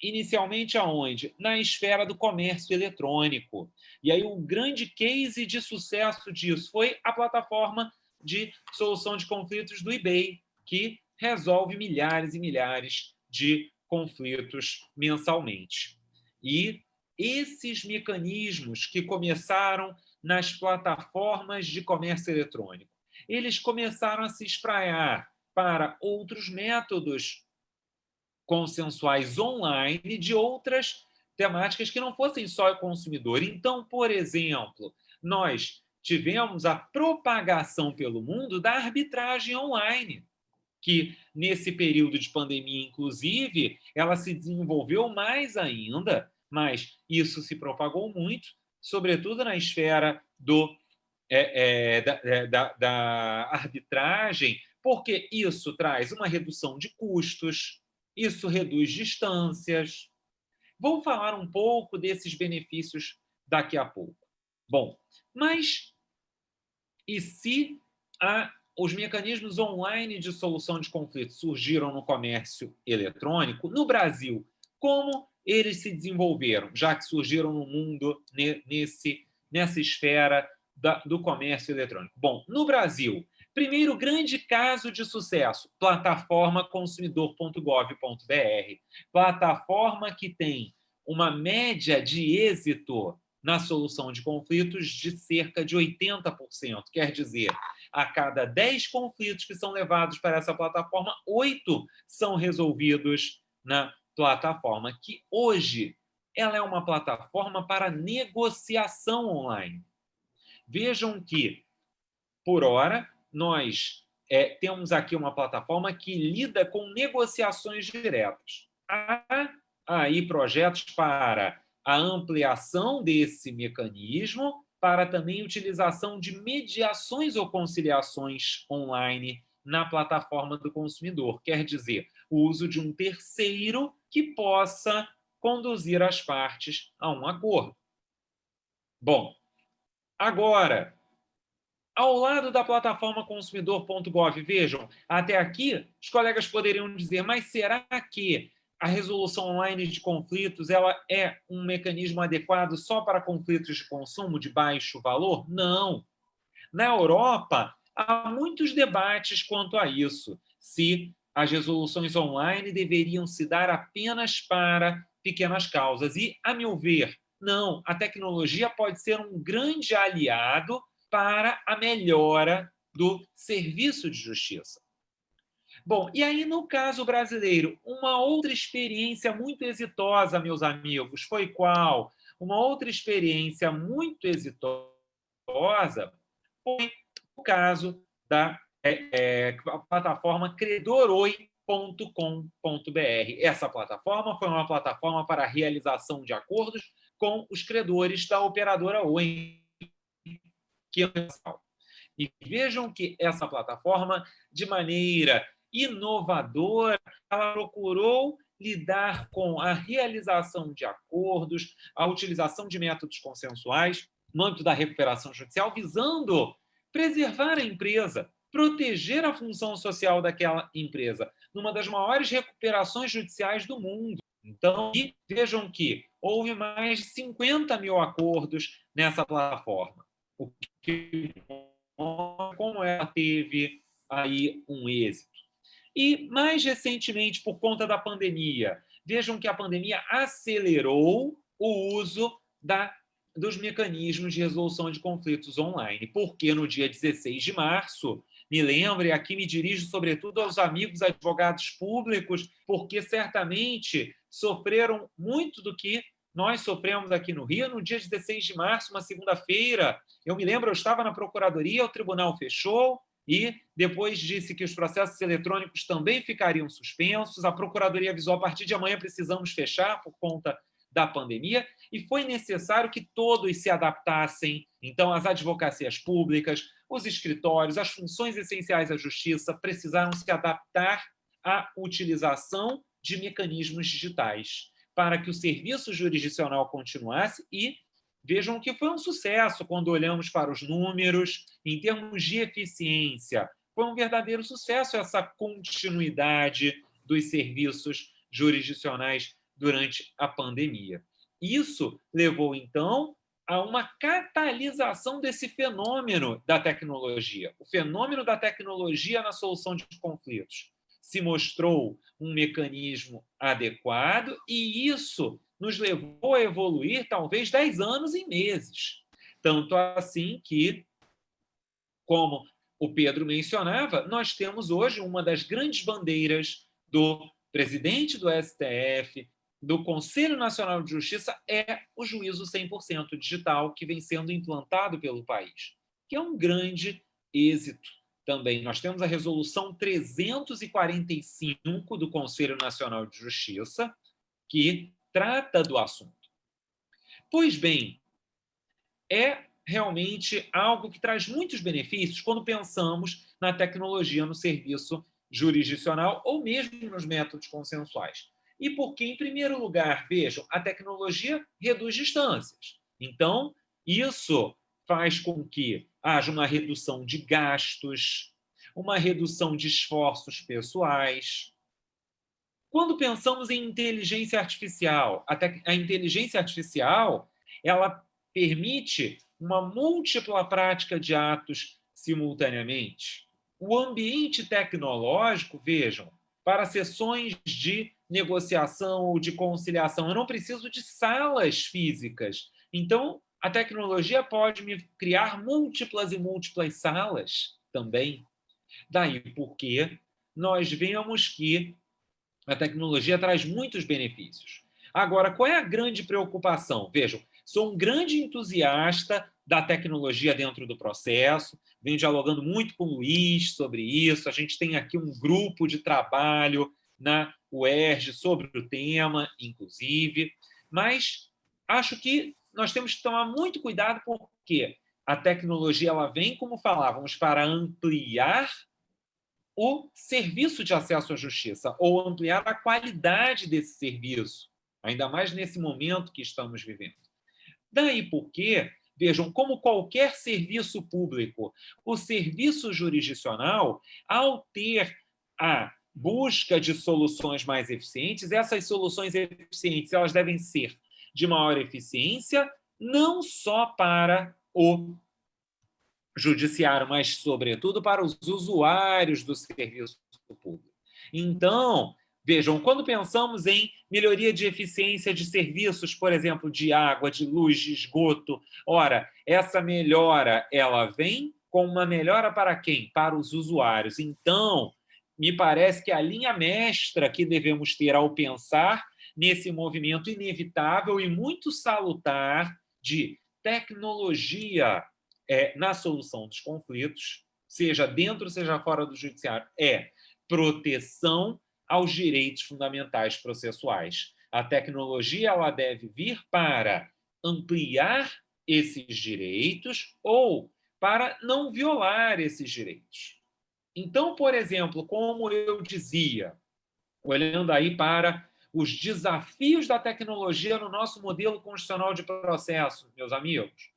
inicialmente aonde? Na esfera do comércio eletrônico. E aí o grande case de sucesso disso foi a plataforma de solução de conflitos do eBay, que resolve milhares e milhares de conflitos mensalmente. E esses mecanismos que começaram nas plataformas de comércio eletrônico, eles começaram a se espraiar para outros métodos consensuais online de outras temáticas que não fossem só o consumidor. Então, por exemplo, nós tivemos a propagação pelo mundo da arbitragem online, que nesse período de pandemia, inclusive, ela se desenvolveu mais ainda, mas isso se propagou muito, sobretudo na esfera da arbitragem, porque isso traz uma redução de custos, isso reduz distâncias. Vou falar um pouco desses benefícios daqui a pouco. Bom, mas e se os mecanismos online de solução de conflitos surgiram no comércio eletrônico? No Brasil, como eles se desenvolveram, já que surgiram no mundo nessa esfera do comércio eletrônico? Bom, no Brasil, primeiro grande caso de sucesso, plataforma consumidor.gov.br, plataforma que tem uma média de êxito na solução de conflitos de cerca de 80%. Quer dizer, a cada 10 conflitos que são levados para essa plataforma, 8 são resolvidos na plataforma, que hoje ela é uma plataforma para negociação online. Vejam que, por hora, nós temos aqui uma plataforma que lida com negociações diretas. Há aí projetos para a ampliação desse mecanismo, para também utilização de mediações ou conciliações online na plataforma do consumidor. Quer dizer, o uso de um terceiro que possa conduzir as partes a um acordo. Bom, agora, ao lado da plataforma consumidor.gov, vejam, até aqui os colegas poderiam dizer, mas será que a resolução online de conflitos ela é um mecanismo adequado só para conflitos de consumo de baixo valor? Não. Na Europa, há muitos debates quanto a isso, se as resoluções online deveriam se dar apenas para pequenas causas. E, a meu ver, não. A tecnologia pode ser um grande aliado para a melhora do serviço de justiça. Bom, e aí, no caso brasileiro, uma outra experiência muito exitosa, meus amigos, foi qual? Uma outra experiência muito exitosa foi o caso da plataforma credoroi.com.br. Essa plataforma foi uma plataforma para a realização de acordos com os credores da operadora Oi. E vejam que essa plataforma, de maneira inovadora, ela procurou lidar com a realização de acordos, a utilização de métodos consensuais no âmbito da recuperação judicial, visando preservar a empresa, proteger a função social daquela empresa, numa das maiores recuperações judiciais do mundo. Então, vejam que houve mais de 50 mil acordos nessa plataforma, o que como ela teve aí um êxito. E, mais recentemente, por conta da pandemia, vejam que a pandemia acelerou o uso dos mecanismos de resolução de conflitos online, porque no dia 16 de março, me lembro, e aqui me dirijo sobretudo aos amigos advogados públicos, porque certamente sofreram muito do que nós sofremos aqui no Rio. No dia 16 de março, uma segunda-feira, eu me lembro, eu estava na Procuradoria, o tribunal fechou, e depois disse que os processos eletrônicos também ficariam suspensos. A Procuradoria avisou, a partir de amanhã precisamos fechar por conta da pandemia, e foi necessário que todos se adaptassem. Então, as advocacias públicas, os escritórios, as funções essenciais da justiça precisaram se adaptar à utilização de mecanismos digitais para que o serviço jurisdicional continuasse. E vejam que foi um sucesso quando olhamos para os números, em termos de eficiência. Foi um verdadeiro sucesso essa continuidade dos serviços jurisdicionais durante a pandemia. Isso levou, então, a uma catalisação desse fenômeno da tecnologia, o fenômeno da tecnologia na solução de conflitos. se mostrou um mecanismo adequado, e isso nos levou a evoluir talvez 10 anos em meses. Tanto assim que, como o Pedro mencionava, nós temos hoje uma das grandes bandeiras do presidente do STF, do Conselho Nacional de Justiça, é o juízo 100% digital que vem sendo implantado pelo país, que é um grande êxito também. Nós temos a resolução 345 do Conselho Nacional de Justiça, que trata do assunto. Pois bem, é realmente algo que traz muitos benefícios quando pensamos na tecnologia no serviço jurisdicional ou mesmo nos métodos consensuais. E porque, em primeiro lugar, vejam, a tecnologia reduz distâncias. Então, isso faz com que haja uma redução de gastos, uma redução de esforços pessoais. Quando pensamos em inteligência artificial, a inteligência artificial, ela permite uma múltipla prática de atos simultaneamente. O ambiente tecnológico, vejam, para sessões de negociação ou de conciliação, eu não preciso de salas físicas. Então, a tecnologia pode me criar múltiplas e múltiplas salas também. Daí porque nós vemos que a tecnologia traz muitos benefícios. Agora, qual é a grande preocupação? Vejam, sou um grande entusiasta da tecnologia dentro do processo, venho dialogando muito com o Luiz sobre isso, a gente tem aqui um grupo de trabalho na UERJ sobre o tema, inclusive, mas acho que nós temos que tomar muito cuidado porque a tecnologia ela vem, como falávamos, para ampliar o serviço de acesso à justiça ou ampliar a qualidade desse serviço, ainda mais nesse momento que estamos vivendo. Daí porque, vejam, como qualquer serviço público, o serviço jurisdicional, ao ter a busca de soluções mais eficientes, essas soluções eficientes elas devem ser de maior eficiência, não só para o judiciário, mas, sobretudo, para os usuários do serviço público. Então, vejam, quando pensamos em melhoria de eficiência de serviços, por exemplo, de água, de luz, de esgoto, ora, essa melhora, ela vem com uma melhora para quem? Para os usuários. Então, me parece que a linha mestra que devemos ter ao pensar nesse movimento inevitável e muito salutar de tecnologia na solução dos conflitos, seja dentro, seja fora do judiciário, é proteção aos direitos fundamentais processuais. A tecnologia ela deve vir para ampliar esses direitos ou para não violar esses direitos. Então, por exemplo, como eu dizia, olhando aí para os desafios da tecnologia no nosso modelo constitucional de processo, meus amigos,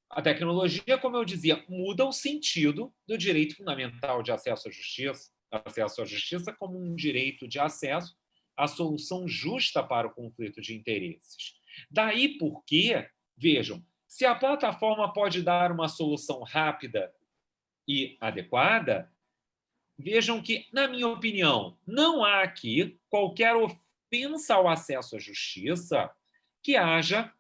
a tecnologia, como eu dizia, muda o sentido do direito fundamental de acesso à justiça como um direito de acesso à solução justa para o conflito de interesses. Daí porque, vejam, se a plataforma pode dar uma solução rápida e adequada, vejam que, na minha opinião, não há aqui qualquer ofensa ao acesso à justiça que haja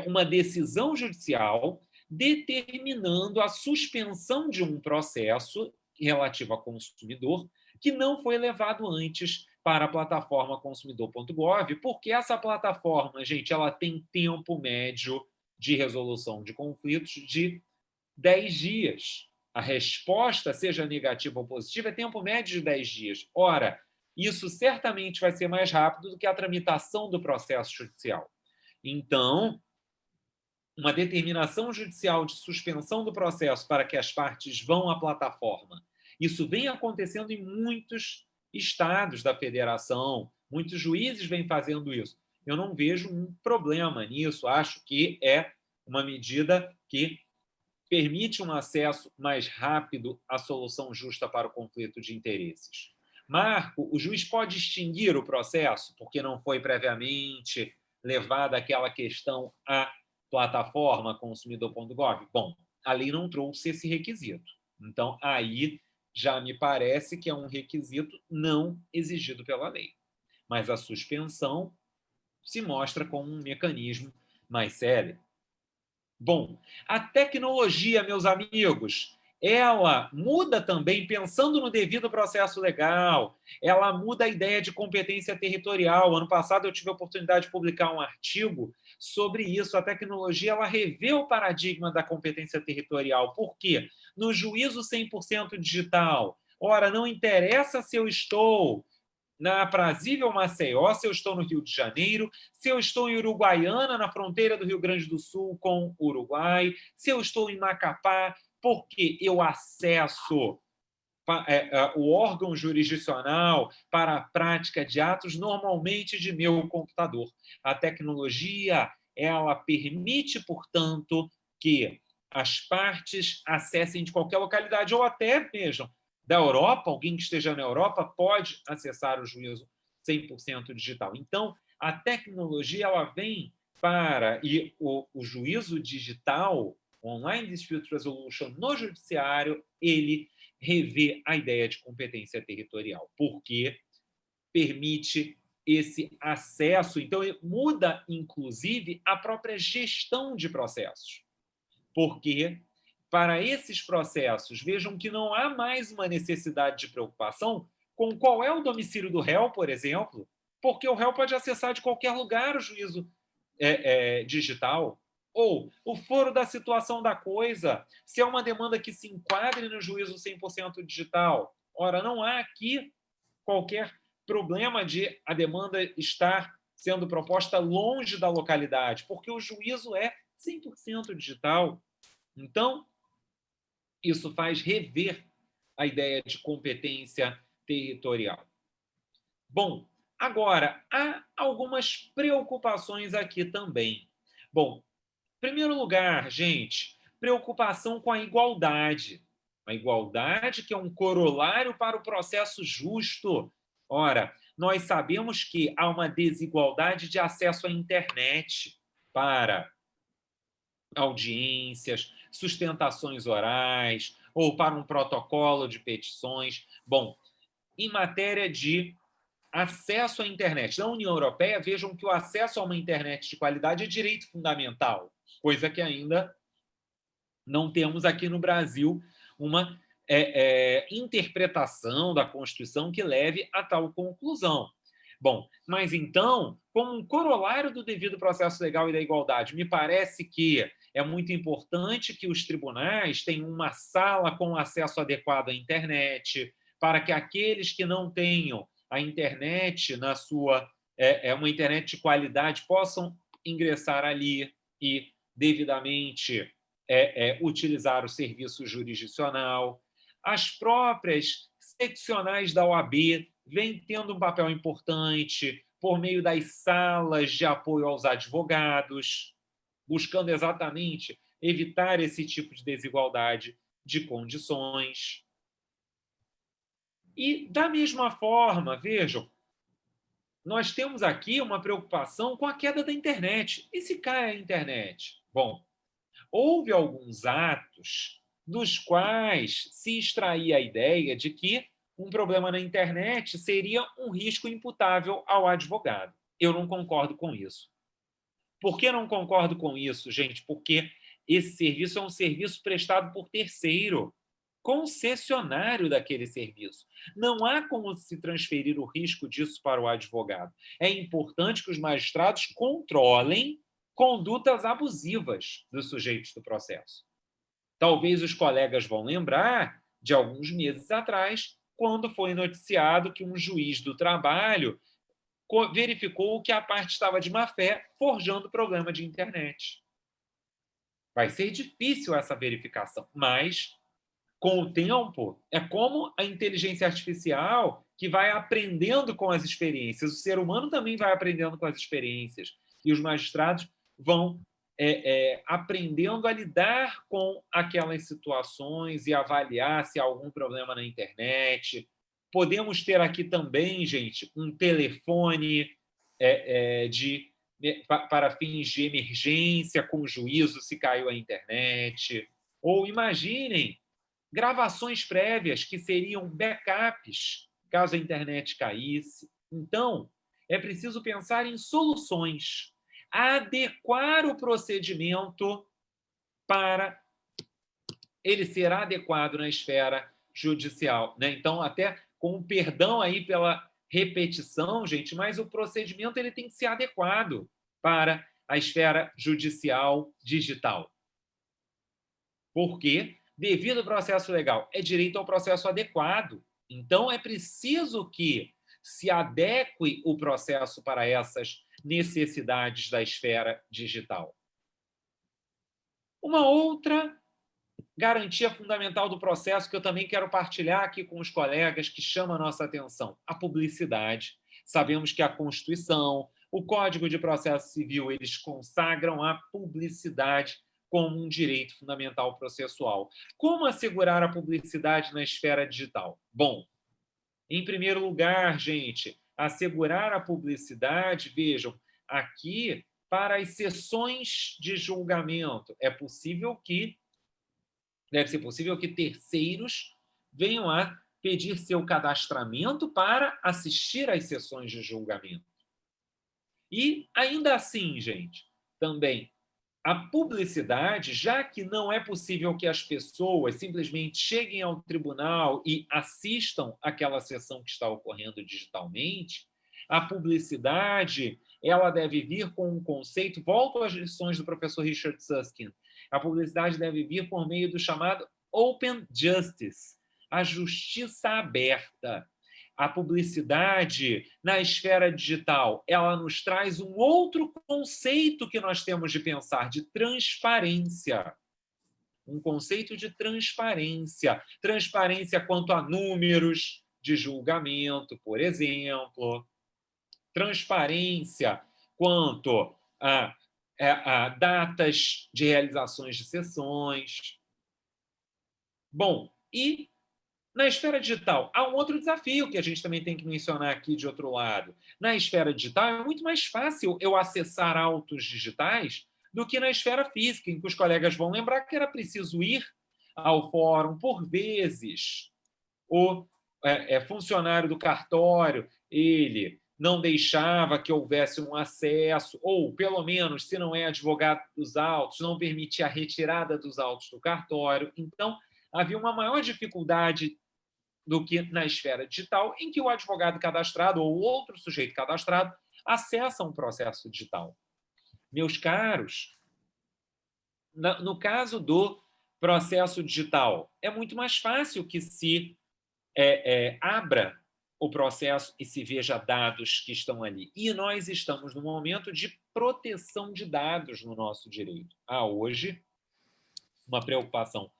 uma decisão judicial determinando a suspensão de um processo relativo a consumidor que não foi levado antes para a plataforma consumidor.gov, porque essa plataforma, gente, ela tem tempo médio de resolução de conflitos de 10 dias. A resposta, seja negativa ou positiva, é tempo médio de 10 dias. Ora, isso certamente vai ser mais rápido do que a tramitação do processo judicial. Então, uma determinação judicial de suspensão do processo para que as partes vão à plataforma. Isso vem acontecendo em muitos estados da federação, muitos juízes vêm fazendo isso. Eu não vejo um problema nisso, acho que é uma medida que permite um acesso mais rápido à solução justa para o conflito de interesses. Marco, o juiz pode extinguir o processo porque não foi previamente levada aquela questão à plataforma consumidor.gov? Bom, a lei não trouxe esse requisito. Então, aí já me parece que é um requisito não exigido pela lei. Mas a suspensão se mostra como um mecanismo mais sério. Bom, a tecnologia, meus amigos, ela muda também, pensando no devido processo legal, ela muda a ideia de competência territorial. Ano passado eu tive a oportunidade de publicar um artigo sobre isso. A tecnologia, ela revê o paradigma da competência territorial. Por quê? No juízo 100% digital, ora, não interessa se eu estou na aprazível Maceió, se eu estou no Rio de Janeiro, se eu estou em Uruguaiana, na fronteira do Rio Grande do Sul com o Uruguai, se eu estou em Macapá, porque eu acesso o órgão jurisdicional para a prática de atos normalmente de meu computador. A tecnologia, ela permite, portanto, que as partes acessem de qualquer localidade, ou até, vejam, da Europa, alguém que esteja na Europa pode acessar o juízo 100% digital. Então, a tecnologia, ela vem para... E o juízo digital, Online Dispute Resolution, no judiciário, ele revê a ideia de competência territorial, porque permite esse acesso. Então, muda, inclusive, a própria gestão de processos, porque para esses processos, vejam que não há mais uma necessidade de preocupação com qual é o domicílio do réu, por exemplo, porque o réu pode acessar de qualquer lugar o juízo digital, ou o foro da situação da coisa, se é uma demanda que se enquadre no juízo 100% digital. Ora, não há aqui qualquer problema de a demanda estar sendo proposta longe da localidade, porque o juízo é 100% digital. Então, isso faz rever a ideia de competência territorial. Bom, agora, há algumas preocupações aqui também. Bom, em primeiro lugar, gente, preocupação com a igualdade. A igualdade que é um corolário para o processo justo. Ora, nós sabemos que há uma desigualdade de acesso à internet para audiências, sustentações orais, ou para um protocolo de petições. Bom, em matéria de acesso à internet na União Europeia, vejam que o acesso a uma internet de qualidade é direito fundamental, coisa que ainda não temos aqui no Brasil uma interpretação da Constituição que leve a tal conclusão. Bom, mas então, como um corolário do devido processo legal e da igualdade, me parece que é muito importante que os tribunais tenham uma sala com acesso adequado à internet, para que aqueles que não tenham a internet na sua uma internet de qualidade possam ingressar ali e devidamente utilizar o serviço jurisdicional. As próprias seccionais da OAB vêm tendo um papel importante por meio das salas de apoio aos advogados, buscando exatamente evitar esse tipo de desigualdade de condições. E, da mesma forma, vejam, nós temos aqui uma preocupação com a queda da internet. E se cai a internet? Bom, houve alguns atos dos quais se extraía a ideia de que um problema na internet seria um risco imputável ao advogado. Eu não concordo com isso. Por que não concordo com isso, gente? Porque esse serviço é um serviço prestado por terceiro, concessionário daquele serviço. Não há como se transferir o risco disso para o advogado. É importante que os magistrados controlem condutas abusivas dos sujeitos do processo. Talvez os colegas vão lembrar de alguns meses atrás, quando foi noticiado que um juiz do trabalho verificou que a parte estava de má-fé forjando programa de internet. Vai ser difícil essa verificação, mas, com o tempo, é como a inteligência artificial que vai aprendendo com as experiências. O ser humano também vai aprendendo com as experiências. E os magistrados vão aprendendo a lidar com aquelas situações e avaliar se há algum problema na internet. Podemos ter aqui também, gente, um telefone para fins de emergência com juízo se caiu a internet. Ou imaginem gravações prévias que seriam backups, caso a internet caísse. Então, é preciso pensar em soluções, adequar o procedimento para ele ser adequado na esfera judicial, né? Então, até com perdão aí pela repetição, gente, mas o procedimento ele tem que ser adequado para a esfera judicial digital. Por quê? Devido ao processo legal, é direito ao processo adequado. Então, é preciso que se adeque o processo para essas necessidades da esfera digital. Uma outra garantia fundamental do processo que eu também quero partilhar aqui com os colegas, que chama a nossa atenção, a publicidade. Sabemos que a Constituição, o Código de Processo Civil, eles consagram a publicidade como um direito fundamental processual. Como assegurar a publicidade na esfera digital? Bom, em primeiro lugar, gente, assegurar a publicidade, vejam, aqui, para as sessões de julgamento, deve ser possível que terceiros venham a pedir seu cadastramento para assistir às sessões de julgamento. E, ainda assim, gente, também, a publicidade, já que não é possível que as pessoas simplesmente cheguem ao tribunal e assistam aquela sessão que está ocorrendo digitalmente, a publicidade ela deve vir com um conceito, volto às lições do professor Richard Susskind, a publicidade deve vir por meio do chamado Open Justice, a justiça aberta. A publicidade na esfera digital, ela nos traz um outro conceito que nós temos de pensar, de transparência. Um conceito de transparência. Transparência quanto a números de julgamento, por exemplo. Transparência quanto a datas de realizações de sessões. Bom, e na esfera digital, há um outro desafio que a gente também tem que mencionar aqui de outro lado. Na esfera digital, é muito mais fácil eu acessar autos digitais do que na esfera física, em que os colegas vão lembrar que era preciso ir ao fórum. Por vezes, o funcionário do cartório, ele não deixava que houvesse um acesso, ou, pelo menos, se não é advogado dos autos, não permitia a retirada dos autos do cartório. Então, havia uma maior dificuldade do que na esfera digital, em que o advogado cadastrado ou outro sujeito cadastrado acessa um processo digital. Meus caros, no caso do processo digital, é muito mais fácil que se abra o processo e se veja dados que estão ali. E nós estamos no momento de proteção de dados no nosso direito. Há hoje uma preocupação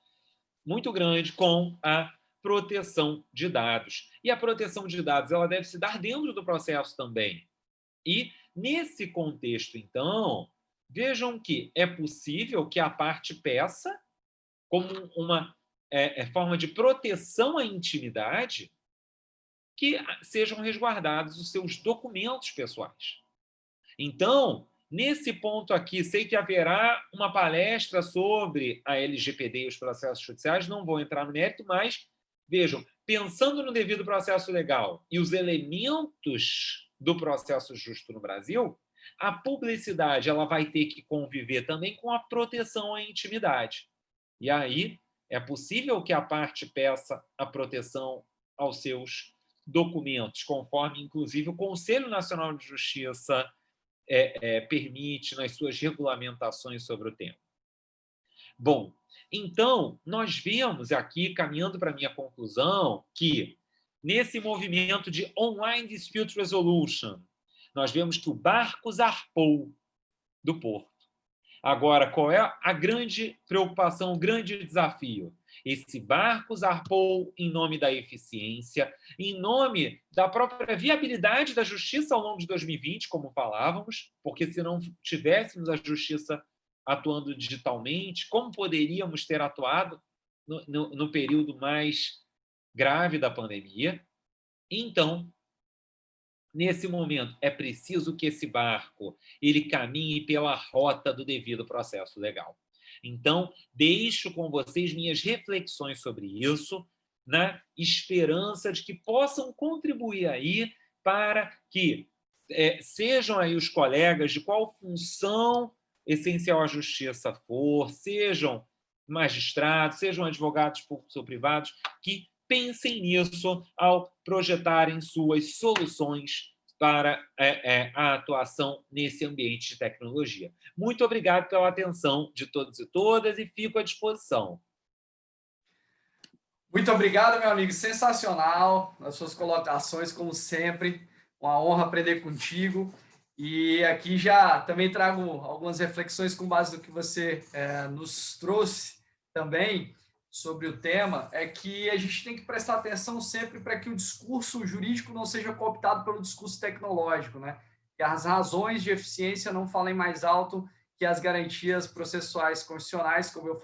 muito grande com a proteção de dados. E a proteção de dados ela deve se dar dentro do processo também. E, nesse contexto, então, vejam que é possível que a parte peça, como uma forma de proteção à intimidade, que sejam resguardados os seus documentos pessoais. Então, nesse ponto aqui, sei que haverá uma palestra sobre a LGPD e os processos judiciais, não vou entrar no mérito, mas, vejam, pensando no devido processo legal e os elementos do processo justo no Brasil, a publicidade ela vai ter que conviver também com a proteção à intimidade. E aí, é possível que a parte peça a proteção aos seus documentos, conforme, inclusive, o Conselho Nacional de Justiça permite nas suas regulamentações sobre o tema. Bom, então, nós vemos aqui, caminhando para a minha conclusão, que nesse movimento de Online Dispute Resolution, nós vemos que o barco zarpou do porto. Agora, qual é a grande preocupação, o grande desafio? Esse barco zarpou em nome da eficiência, em nome da própria viabilidade da justiça ao longo de 2020, como falávamos, porque se não tivéssemos a justiça atuando digitalmente, como poderíamos ter atuado no período mais grave da pandemia? Então, nesse momento, é preciso que esse barco ele caminhe pela rota do devido processo legal. Então, deixo com vocês minhas reflexões sobre isso, na esperança de que possam contribuir aí para que sejam aí os colegas de qual função essencial à justiça for, sejam magistrados, sejam advogados públicos ou privados, que pensem nisso ao projetarem suas soluções para a atuação nesse ambiente de tecnologia. Muito obrigado pela atenção de todos e todas e fico à disposição. Muito obrigado, meu amigo. Sensacional as suas colocações, como sempre. Uma honra aprender contigo. E aqui já também trago algumas reflexões com base no que você nos trouxe também sobre o tema, é que a gente tem que prestar atenção sempre para que o discurso jurídico não seja cooptado pelo discurso tecnológico, né? Que as razões de eficiência não falem mais alto que as garantias processuais constitucionais, como eu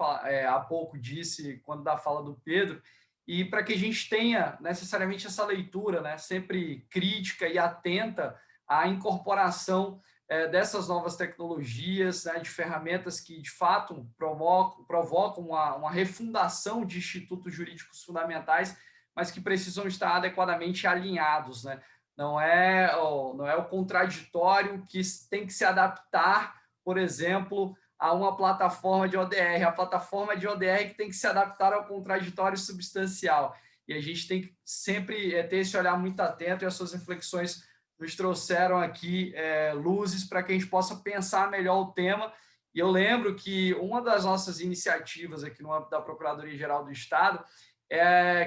há pouco disse quando da fala do Pedro, e para que a gente tenha necessariamente essa leitura, né, sempre crítica e atenta à incorporação dessas novas tecnologias, né, de ferramentas que, de fato, provocam uma refundação de institutos jurídicos fundamentais, mas que precisam estar adequadamente alinhados, né? Não é o contraditório que tem que se adaptar, por exemplo, a uma plataforma de ODR. A plataforma de ODR que tem que se adaptar ao contraditório substancial. E a gente tem que sempre ter esse olhar muito atento, e as suas reflexões nos trouxeram aqui luzes para que a gente possa pensar melhor o tema. E eu lembro que uma das nossas iniciativas aqui no âmbito da Procuradoria-Geral do Estado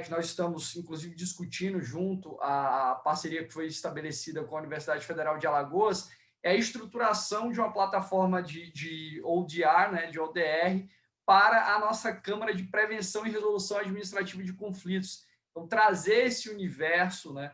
que nós estamos, inclusive, discutindo junto à parceria que foi estabelecida com a Universidade Federal de Alagoas, é a estruturação de uma plataforma de ODR, né, de ODR, para a nossa Câmara de Prevenção e Resolução Administrativa de Conflitos. Então, trazer esse universo, né,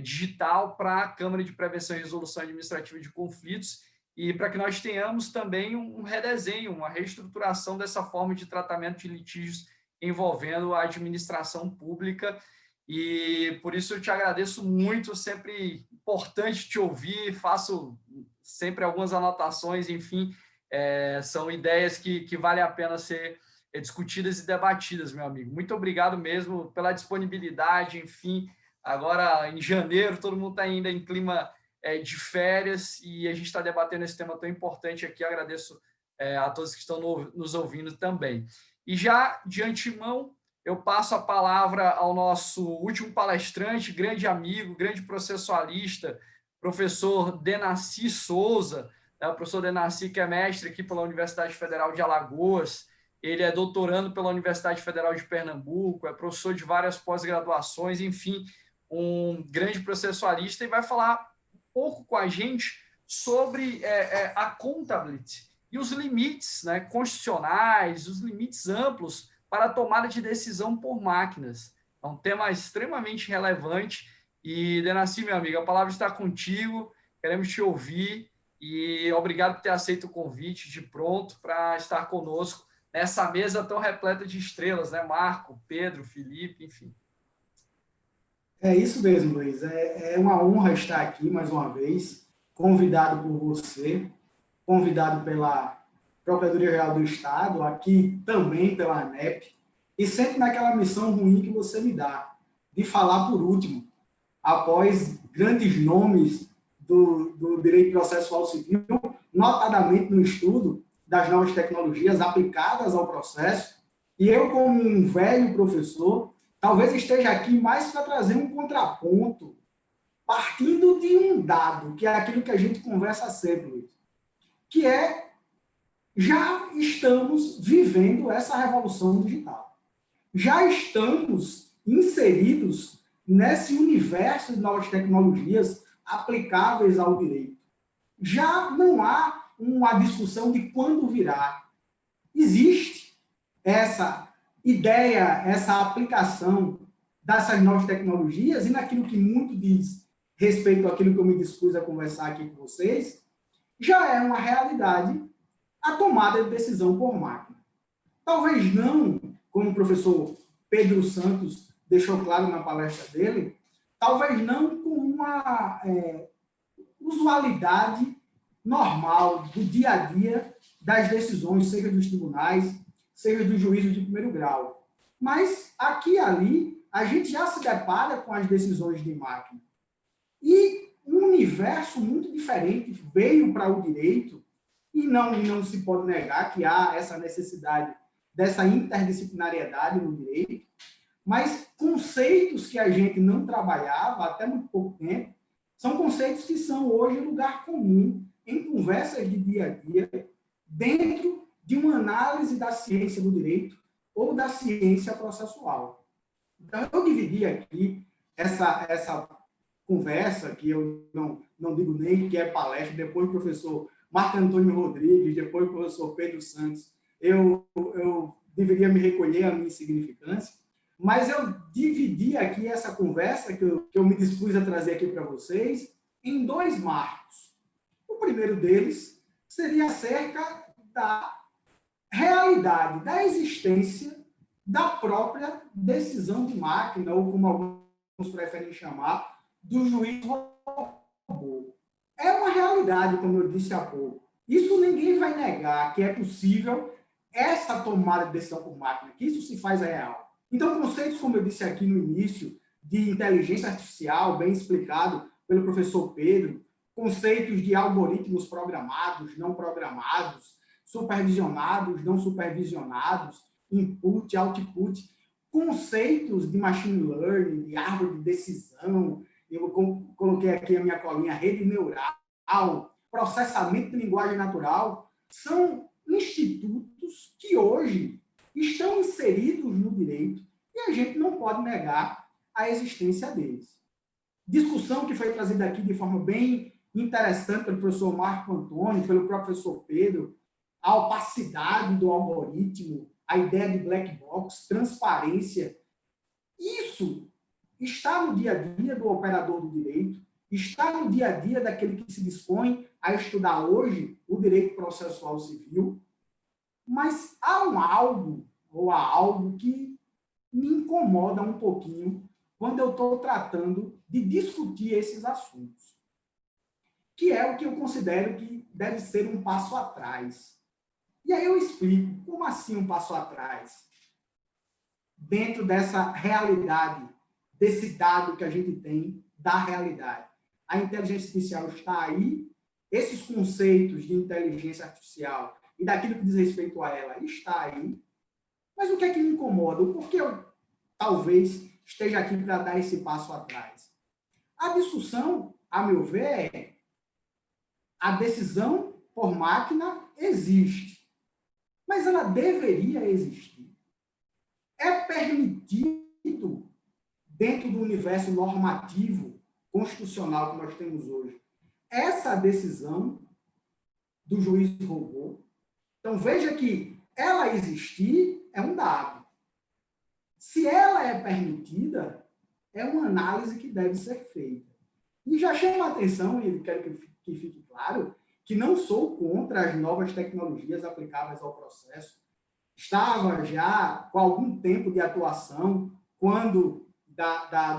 digital para a Câmara de Prevenção e Resolução Administrativa de Conflitos, e para que nós tenhamos também um redesenho, uma reestruturação dessa forma de tratamento de litígios envolvendo a administração pública. E por isso eu te agradeço muito, sempre importante te ouvir, faço sempre algumas anotações, enfim, são ideias que vale a pena ser discutidas e debatidas, meu amigo. Muito obrigado mesmo pela disponibilidade, enfim, agora em janeiro todo mundo está ainda em clima de férias e a gente está debatendo esse tema tão importante aqui. Eu agradeço a todos que estão nos ouvindo também. E já de antemão, eu passo a palavra ao nosso último palestrante, grande amigo, grande processualista, professor Denaci Souza, o professor Denaci, que é mestre aqui pela Universidade Federal de Alagoas, ele é doutorando pela Universidade Federal de Pernambuco, é professor de várias pós-graduações, enfim, um grande processualista, e vai falar um pouco com a gente sobre a accountability e os limites, né, constitucionais, os limites amplos para a tomada de decisão por máquinas. É um tema extremamente relevante. E, Denaci, meu amigo, a palavra está contigo, queremos te ouvir e obrigado por ter aceito o convite de pronto para estar conosco nessa mesa tão repleta de estrelas, né? Marco, Pedro, Felipe, enfim. É isso mesmo, Luiz. É uma honra estar aqui mais uma vez, convidado por você, convidado pela Procuradoria-Geral do Estado, aqui também pela ANEP, e sempre naquela missão ruim que você me dá, de falar por último, após grandes nomes do direito processual civil, notadamente no estudo das novas tecnologias aplicadas ao processo, e eu, como um velho professor, talvez esteja aqui mais para trazer um contraponto, partindo de um dado, que é aquilo que a gente conversa sempre, Luiz, que já estamos vivendo essa revolução digital. Já estamos inseridos nesse universo de novas tecnologias aplicáveis ao direito. Já não há uma discussão de quando virá. Existe essa ideia, essa aplicação dessas novas tecnologias, e naquilo que muito diz respeito àquilo que eu me dispus a conversar aqui com vocês, já é uma realidade a tomada de decisão por máquina. Talvez não, como o professor Pedro Santos deixou claro na palestra dele, talvez não com uma usualidade normal do dia a dia das decisões, seja dos tribunais, seja dos juízos de primeiro grau. Mas, aqui e ali, a gente já se depara com as decisões de máquina. E um universo muito diferente veio para o direito, e não se pode negar que há essa necessidade dessa interdisciplinariedade no direito, mas conceitos que a gente não trabalhava até muito pouco tempo, são conceitos que são hoje lugar comum em conversas de dia a dia, dentro de uma análise da ciência do direito ou da ciência processual. Então, eu dividi aqui essa conversa, que eu não digo nem que é palestra, depois o professor Marco Antônio Rodrigues, depois o professor Pedro Santos, eu deveria me recolher a minha insignificância, mas eu dividi aqui essa conversa que eu me dispus a trazer aqui para vocês em 2 marcos. O primeiro deles seria acerca da realidade, da existência da própria decisão de máquina, ou como alguns preferem chamar, do juiz robô. É uma realidade, como eu disse há pouco. Isso ninguém vai negar que é possível essa tomada de decisão por máquina, que isso se faz real. Então, conceitos, como eu disse aqui no início, de inteligência artificial, bem explicado pelo professor Pedro, conceitos de algoritmos programados, não programados, supervisionados, não supervisionados, input, output, conceitos de machine learning, de árvore de decisão, eu coloquei aqui a minha colinha, rede neural, processamento de linguagem natural, são institutos que hoje estão inseridos no direito e a gente não pode negar a existência deles. Discussão que foi trazida aqui de forma bem interessante pelo professor Marco Antônio, pelo professor Pedro, a opacidade do algoritmo, a ideia de black box, transparência. Isso está no dia a dia do operador do direito, está no dia a dia daquele que se dispõe a estudar hoje o direito processual civil, mas há algo que me incomoda um pouquinho quando eu estou tratando de discutir esses assuntos, que é o que eu considero que deve ser um passo atrás. E aí eu explico, como assim um passo atrás? Dentro dessa realidade, desse dado que a gente tem da realidade. A inteligência artificial está aí, esses conceitos de inteligência artificial e daquilo que diz respeito a ela está aí, mas o que é que me incomoda? O porquê eu talvez esteja aqui para dar esse passo atrás? A discussão, a meu ver, é a decisão por máquina existe, mas ela deveria existir. É permitido, dentro do universo normativo, constitucional que nós temos hoje, essa decisão do juiz robô. Então, veja que ela existir é um dado. Se ela é permitida, é uma análise que deve ser feita. E já chamo a atenção, e quero que fique claro, que não sou contra as novas tecnologias aplicáveis ao processo. Estava já com algum tempo de atuação quando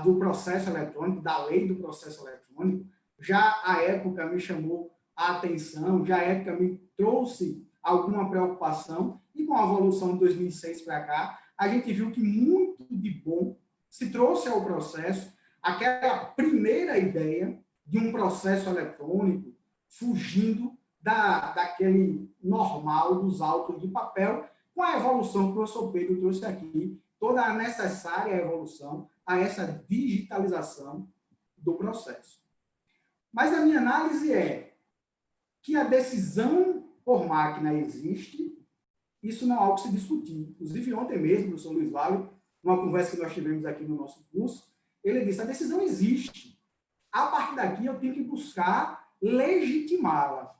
do processo eletrônico, da lei do processo eletrônico, já a época me chamou a atenção, já a época me trouxe alguma preocupação, e com a evolução de 2006 para cá, a gente viu que muito de bom se trouxe ao processo, aquela primeira ideia de um processo eletrônico fugindo daquele normal dos autos de papel, com a evolução que o professor Pedro trouxe aqui, toda a necessária evolução a essa digitalização do processo. Mas a minha análise é que a decisão por máquina existe, isso não é algo que se discutir. Inclusive, ontem mesmo, o professor Luiz Vale, numa conversa que nós tivemos aqui no nosso curso, ele disse, a decisão existe. A partir daqui, eu tenho que buscar legitimá-la.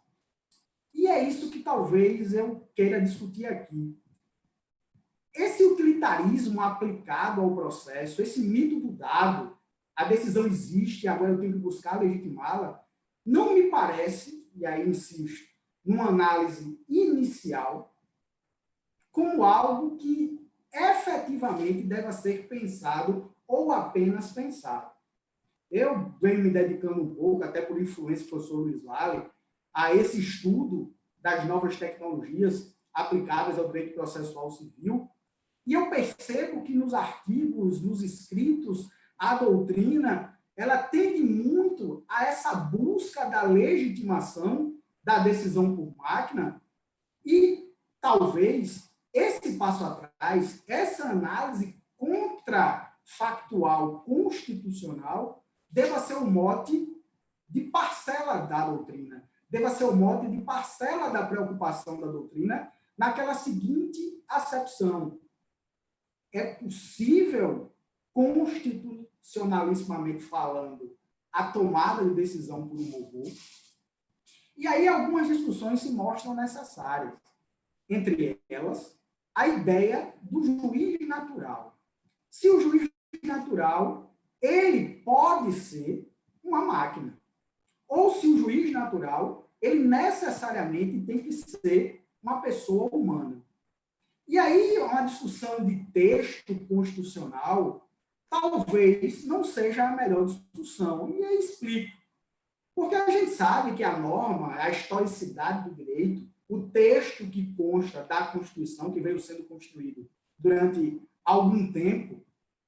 E é isso que talvez eu queira discutir aqui. Esse utilitarismo aplicado ao processo, esse mito do dado, a decisão existe, agora eu tenho que buscar legitimá-la, não me parece, e aí insisto, numa análise inicial, como algo que efetivamente deva ser pensado ou apenas pensado. Eu venho me dedicando um pouco, até por influência do professor Luiz Vale, a esse estudo das novas tecnologias aplicadas ao direito processual civil. E eu percebo que nos artigos, nos escritos, a doutrina, ela tende muito a essa busca da legitimação da decisão por máquina e, talvez, esse passo atrás, essa análise contrafactual constitucional, deva ser o mote de parcela da doutrina, deva ser o mote de parcela da preocupação da doutrina naquela seguinte acepção: é possível, constitucionalissimamente falando, a tomada de decisão por um robô? E aí algumas discussões se mostram necessárias. Entre elas, a ideia do juiz natural. Se o juiz natural, ele pode ser uma máquina. Ou se o juiz natural, ele necessariamente tem que ser uma pessoa humana. E aí, uma discussão de texto constitucional talvez não seja a melhor discussão. E aí explico. Porque a gente sabe que a norma, a historicidade do direito, o texto que consta da Constituição, que veio sendo construído durante algum tempo,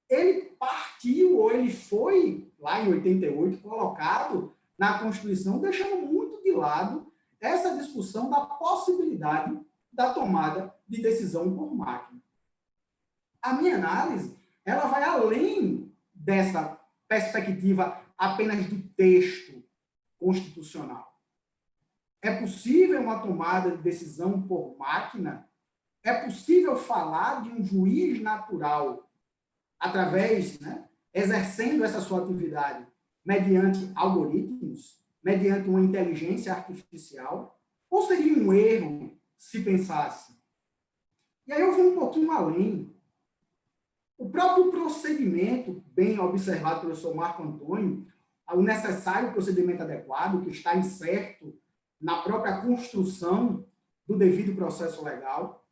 ele partiu, ou ele foi, lá em 88, colocado na Constituição, deixando muito de lado essa discussão da possibilidade da tomada de decisão por máquina. A minha análise, ela vai além dessa perspectiva apenas do texto constitucional. É possível uma tomada de decisão por máquina? É possível falar de um juiz natural através, exercendo essa sua atividade mediante algoritmos, mediante uma inteligência artificial? Ou seria um erro se pensasse? E aí eu vou um pouquinho além. O próprio procedimento, bem observado pelo professor Marco Antônio, o necessário procedimento adequado, que está incerto na própria construção do devido processo legal,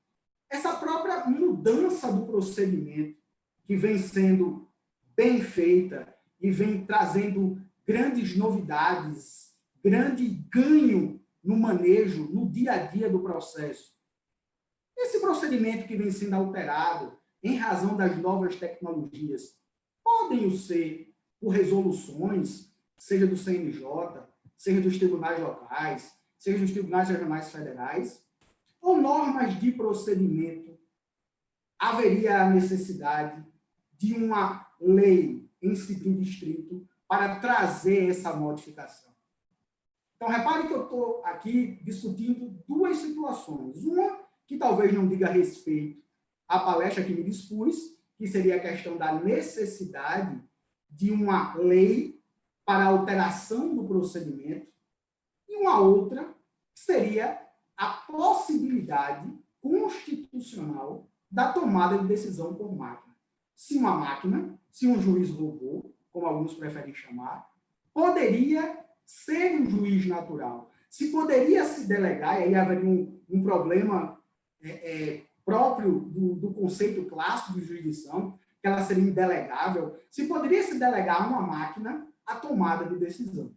essa própria mudança do procedimento, que vem sendo bem feita e vem trazendo grandes novidades, grande ganho no manejo, no dia a dia do processo. Esse procedimento que vem sendo alterado em razão das novas tecnologias, podem o ser por resoluções, seja do CNJ, seja dos tribunais locais, seja dos tribunais regionais federais, ou normas de procedimento, haveria a necessidade de uma lei em sentido estrito para trazer essa modificação. Então, repare que eu estou aqui discutindo duas situações. Uma que talvez não diga respeito à palestra que me dispus, que seria a questão da necessidade de uma lei para alteração do procedimento, e uma outra que seria a possibilidade constitucional da tomada de decisão por máquina. Se uma máquina, se um juiz robô, como alguns preferem chamar, poderia ser um juiz natural. Se poderia se delegar, e aí haveria um problema próprio do conceito clássico de jurisdição, que ela seria indelegável, se poderia se delegar a uma máquina a tomada de decisão.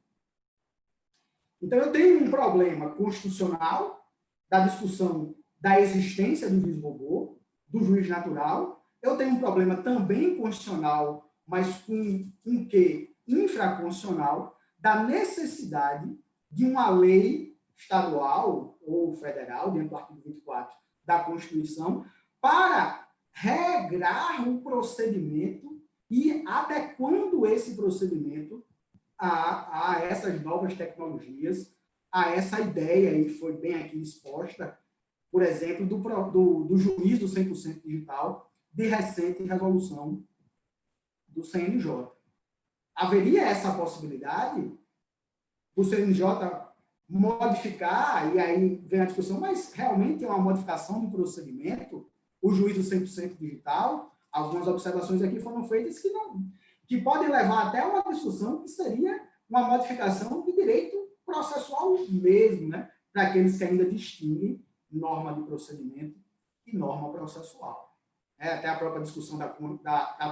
Então, eu tenho um problema constitucional da discussão da existência do juiz robô, do juiz natural. Eu tenho um problema também constitucional, mas com um quê infraconstitucional, da necessidade de uma lei estadual ou federal, dentro do artigo 24 da Constituição, para regrar o procedimento e adequando esse procedimento a essas novas tecnologias, a essa ideia aí que foi bem aqui exposta, por exemplo, do juiz do 100% digital, de recente resolução do CNJ. Haveria essa possibilidade do CNJ modificar, e aí vem a discussão, mas realmente é uma modificação do procedimento, o juiz do 100% digital? Algumas observações aqui foram feitas que podem levar até uma discussão que seria uma modificação de direito processual mesmo, para aqueles que ainda distinguem norma de procedimento e norma processual. Até a própria discussão da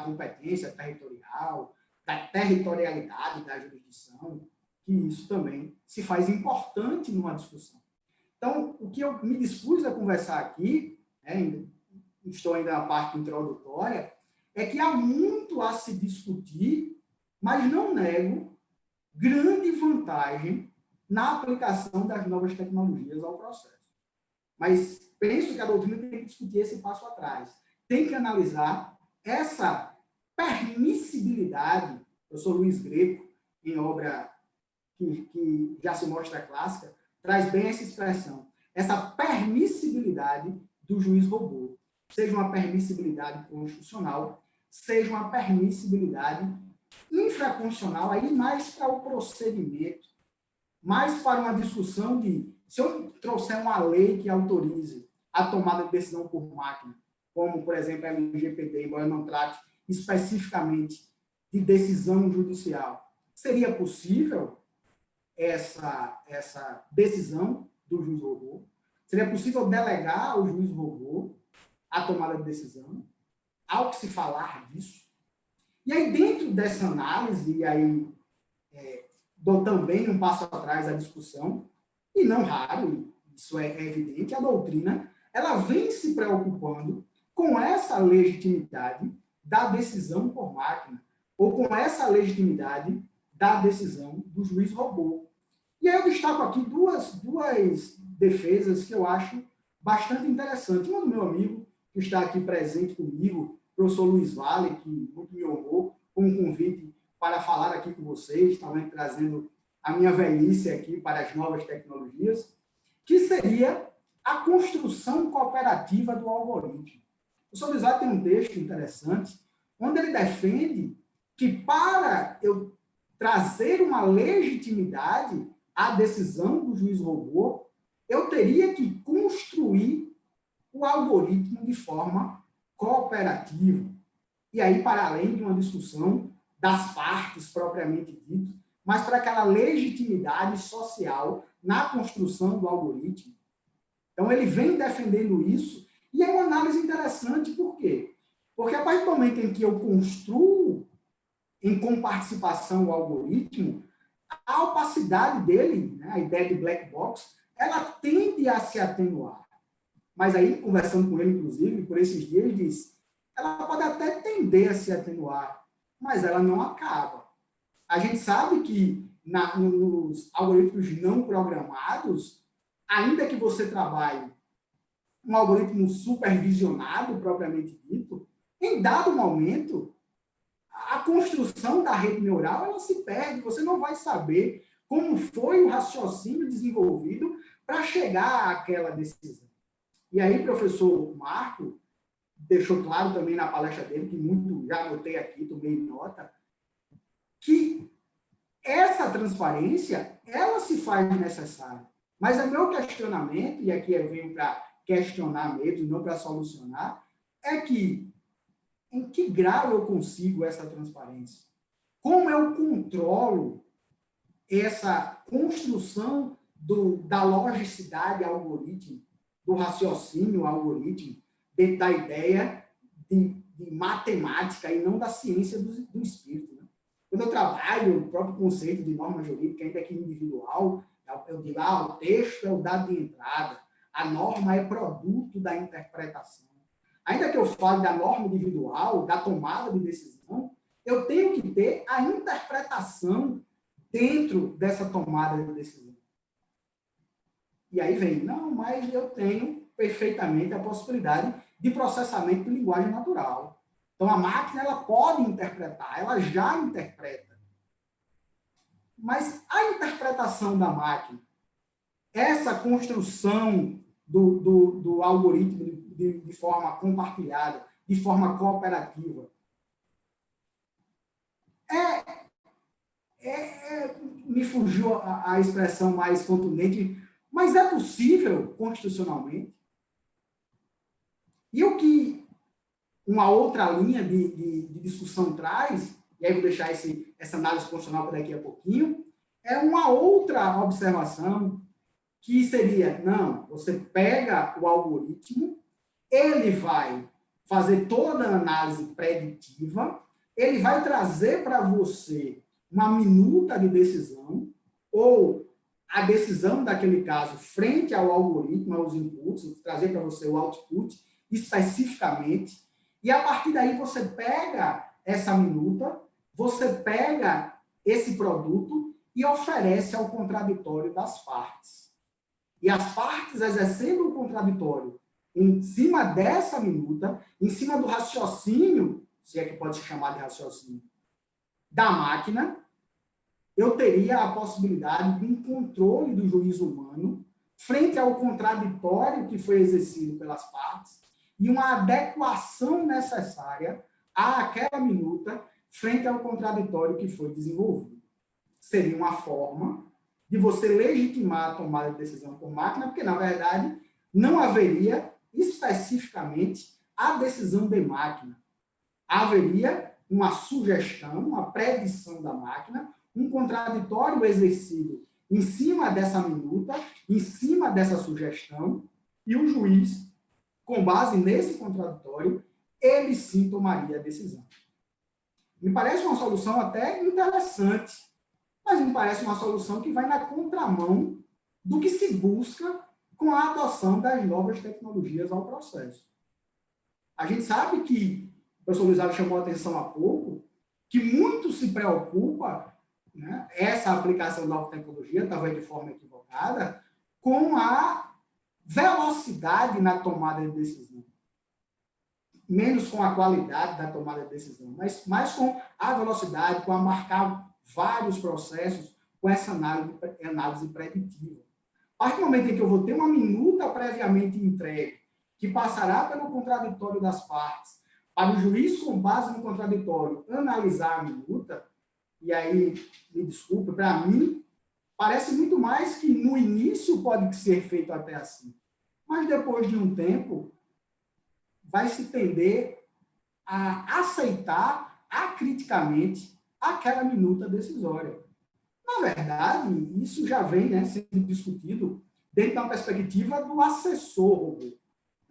competência territorial, da territorialidade da jurisdição, que isso também se faz importante numa discussão. Então, o que eu me dispus a conversar aqui, né, estou ainda na parte introdutória, é que há muito a se discutir, mas não nego grande vantagem na aplicação das novas tecnologias ao processo. Mas penso que a doutrina tem que discutir esse passo atrás. Tem que analisar essa permissibilidade. Eu sou Luiz Greco, em obra que já se mostra clássica, traz bem essa expressão. Essa permissibilidade do juiz robô. Seja uma permissibilidade constitucional, seja uma permissibilidade infraconstitucional, aí mais para o procedimento, mais para uma discussão de, se eu trouxer uma lei que autorize a tomada de decisão por máquina, como, por exemplo, a LGPD, embora não trate especificamente de decisão judicial, seria possível essa decisão do juiz robô? Seria possível delegar ao juiz robô a tomada de decisão? Há o que se falar disso? E aí, dentro dessa análise, e aí dou também um passo atrás à discussão, e não raro, isso é evidente, a doutrina ela vem se preocupando com essa legitimidade da decisão por máquina, ou com essa legitimidade da decisão do juiz robô. E aí eu destaco aqui duas defesas que eu acho bastante interessantes. Uma do meu amigo, que está aqui presente comigo, o professor Luiz Vale, que muito me honrou com um convite para falar aqui com vocês, também trazendo a minha velhice aqui para as novas tecnologias, que seria a construção cooperativa do algoritmo. O professor Luiz Vale tem um texto interessante, onde ele defende que para eu trazer uma legitimidade à decisão do juiz robô, eu teria que construir o algoritmo de forma cooperativa. E aí, para além de uma discussão das partes propriamente dito, mas para aquela legitimidade social na construção do algoritmo. Então, ele vem defendendo isso, e é uma análise interessante, por quê? Porque a partir do momento em que eu construo em comparticipação o algoritmo, a opacidade dele, né, a ideia de black box, ela tende a se atenuar. Mas aí, conversando com ele, inclusive, por esses dias, ele diz, ela pode até tender a se atenuar, mas ela não acaba. A gente sabe que nos algoritmos não programados, ainda que você trabalhe um algoritmo supervisionado, propriamente dito, em dado momento, a construção da rede neural ela se perde, você não vai saber como foi o raciocínio desenvolvido para chegar àquela decisão. E aí, o professor Marco deixou claro também na palestra dele, que muito já anotei aqui, tomei nota, que essa transparência, ela se faz necessária. Mas o meu questionamento, e aqui eu venho para questionar mesmo, não para solucionar, é que em que grau eu consigo essa transparência? Como eu controlo essa construção da logicidade algoritmo, do raciocínio algoritmo, dentro da ideia de matemática e não da ciência do espírito? Né? Quando eu trabalho o próprio conceito de norma jurídica, ainda que individual, eu digo, o texto é o dado de entrada, a norma é produto da interpretação. Ainda que eu fale da norma individual, da tomada de decisão, eu tenho que ter a interpretação dentro dessa tomada de decisão. E aí vem, não, mas eu tenho perfeitamente a possibilidade de processamento de linguagem natural. Então, a máquina ela pode interpretar, ela já interpreta. Mas a interpretação da máquina, essa construção do algoritmo de forma compartilhada, de forma cooperativa, me fugiu a expressão mais contundente, mas é possível constitucionalmente. E o que uma outra linha de discussão traz, e aí vou deixar essa análise constitucional para daqui a pouquinho, é uma outra observação que seria, não, você pega o algoritmo, ele vai fazer toda a análise preditiva, ele vai trazer para você uma minuta de decisão, ou a decisão daquele caso frente ao algoritmo, aos inputs, trazer para você o output especificamente, e a partir daí você pega essa minuta, você pega esse produto e oferece ao contraditório das partes. E as partes exercendo o contraditório em cima dessa minuta, em cima do raciocínio, se é que pode se chamar de raciocínio, da máquina, eu teria a possibilidade de um controle do juízo humano frente ao contraditório que foi exercido pelas partes e uma adequação necessária àquela minuta frente ao contraditório que foi desenvolvido. Seria uma forma de você legitimar a tomada de decisão por máquina, porque, na verdade, não haveria especificamente a decisão de máquina. Haveria uma sugestão, uma predição da máquina, um contraditório exercido em cima dessa minuta, em cima dessa sugestão, e o juiz, com base nesse contraditório, ele sim tomaria a decisão. Me parece uma solução até interessante, mas me parece uma solução que vai na contramão do que se busca com a adoção das novas tecnologias ao processo. A gente sabe que, o professor Luiz Alves chamou a atenção há pouco, que muito se preocupa, né, essa aplicação da nova tecnologia, talvez de forma equivocada, com a velocidade na tomada de decisão. Menos com a qualidade da tomada de decisão, mas mais com a velocidade, com a marcar vários processos com essa análise preditiva. A partir do momento em que eu vou ter uma minuta previamente entregue, que passará pelo contraditório das partes, para o juiz, com base no contraditório, analisar a minuta, e aí, me desculpe, para mim, parece muito mais que no início pode ser feito até assim. Mas depois de um tempo, vai se tender a aceitar acriticamente aquela minuta decisória. Na verdade, isso já vem, né, sendo discutido dentro da perspectiva do assessor robô.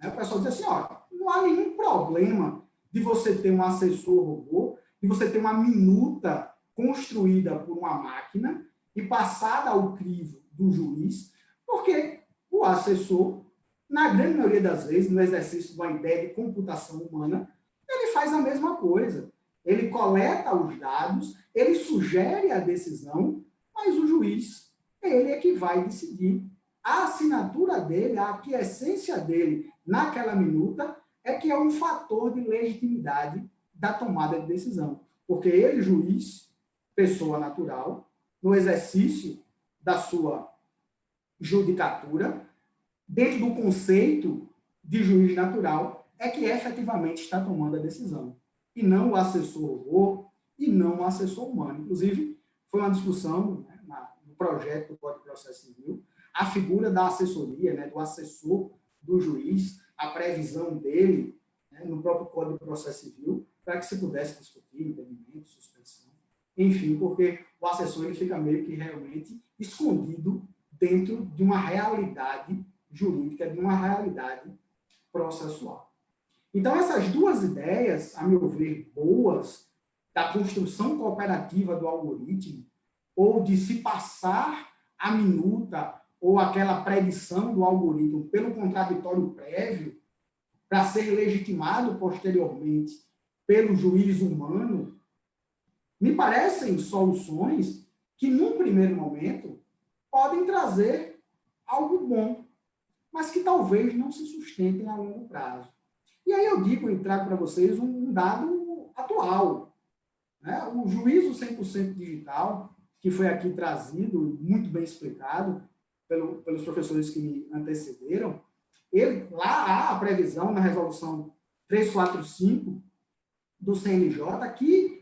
O pessoal diz assim, ó, não há nenhum problema de você ter um assessor robô, de você ter uma minuta construída por uma máquina e passada ao crivo do juiz, porque o assessor, na grande maioria das vezes, no exercício de uma ideia de computação humana, ele faz a mesma coisa. Ele coleta os dados, ele sugere a decisão, mas o juiz, ele é que vai decidir. A assinatura dele, a aquiescência dele naquela minuta é que é um fator de legitimidade da tomada de decisão. Porque ele, juiz, pessoa natural, no exercício da sua judicatura, dentro do conceito de juiz natural, é que efetivamente está tomando a decisão. E não o assessor robô, e não o assessor humano. Inclusive, foi uma discussão, né, no projeto do Código de Processo Civil, a figura da assessoria, né, do assessor do juiz, a previsão dele, né, no próprio Código de Processo Civil, para que se pudesse discutir impedimento, suspensão, enfim, porque o assessor ele fica meio que realmente escondido dentro de uma realidade jurídica, de uma realidade processual. Então, essas duas ideias, a meu ver, boas, da construção cooperativa do algoritmo, ou de se passar a minuta ou aquela predição do algoritmo pelo contraditório prévio, para ser legitimado posteriormente pelo juiz humano, me parecem soluções que, num primeiro momento, podem trazer algo bom, mas que talvez não se sustentem a longo prazo. E aí eu digo e trago para vocês um dado atual. Né? O juízo 100% digital, que foi aqui trazido, muito bem explicado pelos professores que me antecederam, lá há a previsão na resolução 345 do CNJ que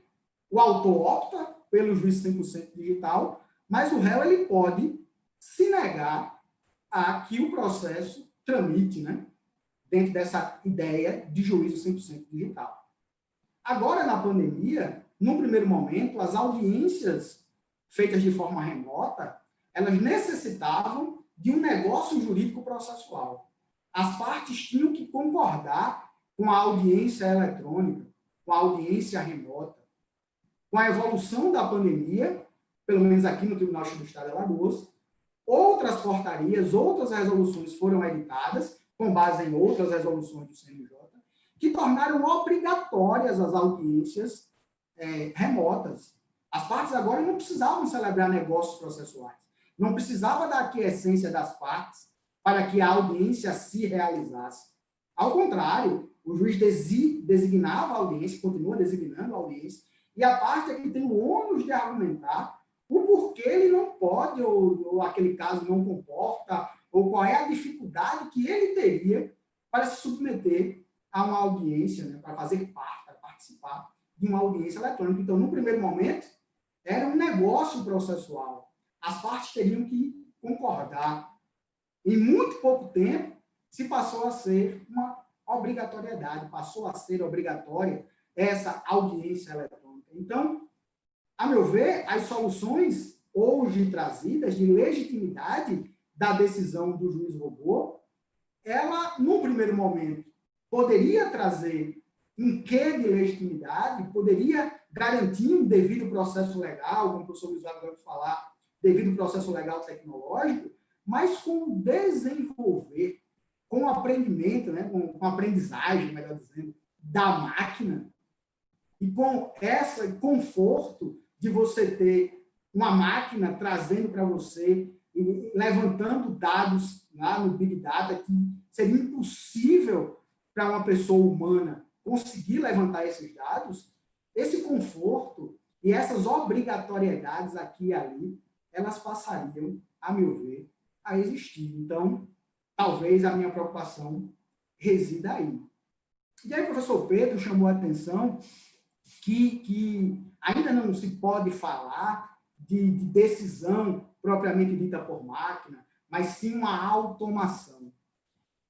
o autor opta pelo juízo 100% digital, mas o réu ele pode se negar a que o processo tramite, né, dentro dessa ideia de juízo 100% digital. Agora, na pandemia, num primeiro momento, as audiências feitas de forma remota, elas necessitavam de um negócio jurídico processual. As partes tinham que concordar com a audiência eletrônica, com a audiência remota. Com a evolução da pandemia, pelo menos aqui no Tribunal do Estado de Alagoas, outras portarias, outras resoluções foram editadas, com base em outras resoluções do CNJ, que tornaram obrigatórias as audiências remotas. As partes agora não precisavam celebrar negócios processuais, não precisava da aquiescência das partes para que a audiência se realizasse. Ao contrário, o juiz designava a audiência, continua designando a audiência, e a parte é que tem o ônus de argumentar o porquê ele não pode, ou aquele caso não comporta, ou qual é a dificuldade que ele teria para se submeter a uma audiência, né, para fazer parte, para participar de uma audiência eletrônica. Então, no primeiro momento, era um negócio processual. As partes teriam que concordar. Em muito pouco tempo, se passou a ser uma obrigatoriedade, passou a ser obrigatória essa audiência eletrônica. Então, a meu ver, as soluções hoje trazidas de legitimidade da decisão do juiz robô, ela, no primeiro momento, poderia trazer um quê de legitimidade, poderia garantir um devido processo legal, como o professor Luiz vai falar, devido processo legal tecnológico, mas com o desenvolver, com o aprendimento, né, com a aprendizagem, melhor dizendo, da máquina, e com esse conforto de você ter uma máquina trazendo para você, e levantando dados lá no Big Data, que seria impossível para uma pessoa humana conseguir levantar esses dados, esse conforto e essas obrigatoriedades aqui e ali, elas passariam, a meu ver, a existir. Então, talvez a minha preocupação resida aí. E aí o professor Pedro chamou a atenção que ainda não se pode falar de decisão propriamente dita por máquina, mas sim uma automação.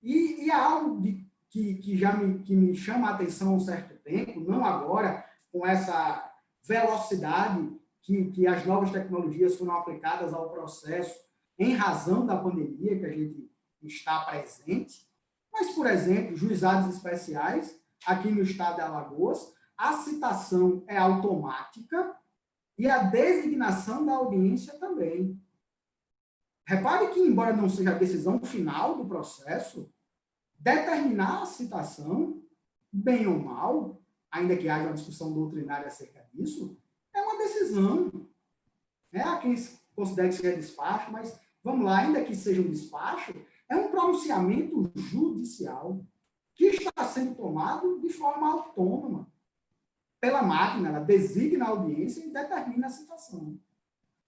E é algo que me chama a atenção há um certo tempo, não agora, com essa velocidade que as novas tecnologias foram aplicadas ao processo em razão da pandemia que a gente está presente, mas, por exemplo, juizados especiais, aqui no estado de Alagoas, a citação é automática e a designação da audiência também. Repare que, embora não seja a decisão final do processo, determinar a citação, bem ou mal, ainda que haja uma discussão doutrinária acerca disso, é uma decisão. Há quem considere que seja despacho, mas, vamos lá, ainda que seja um despacho, é um pronunciamento judicial que está sendo tomado de forma autônoma pela máquina. Ela designa a audiência e determina a citação.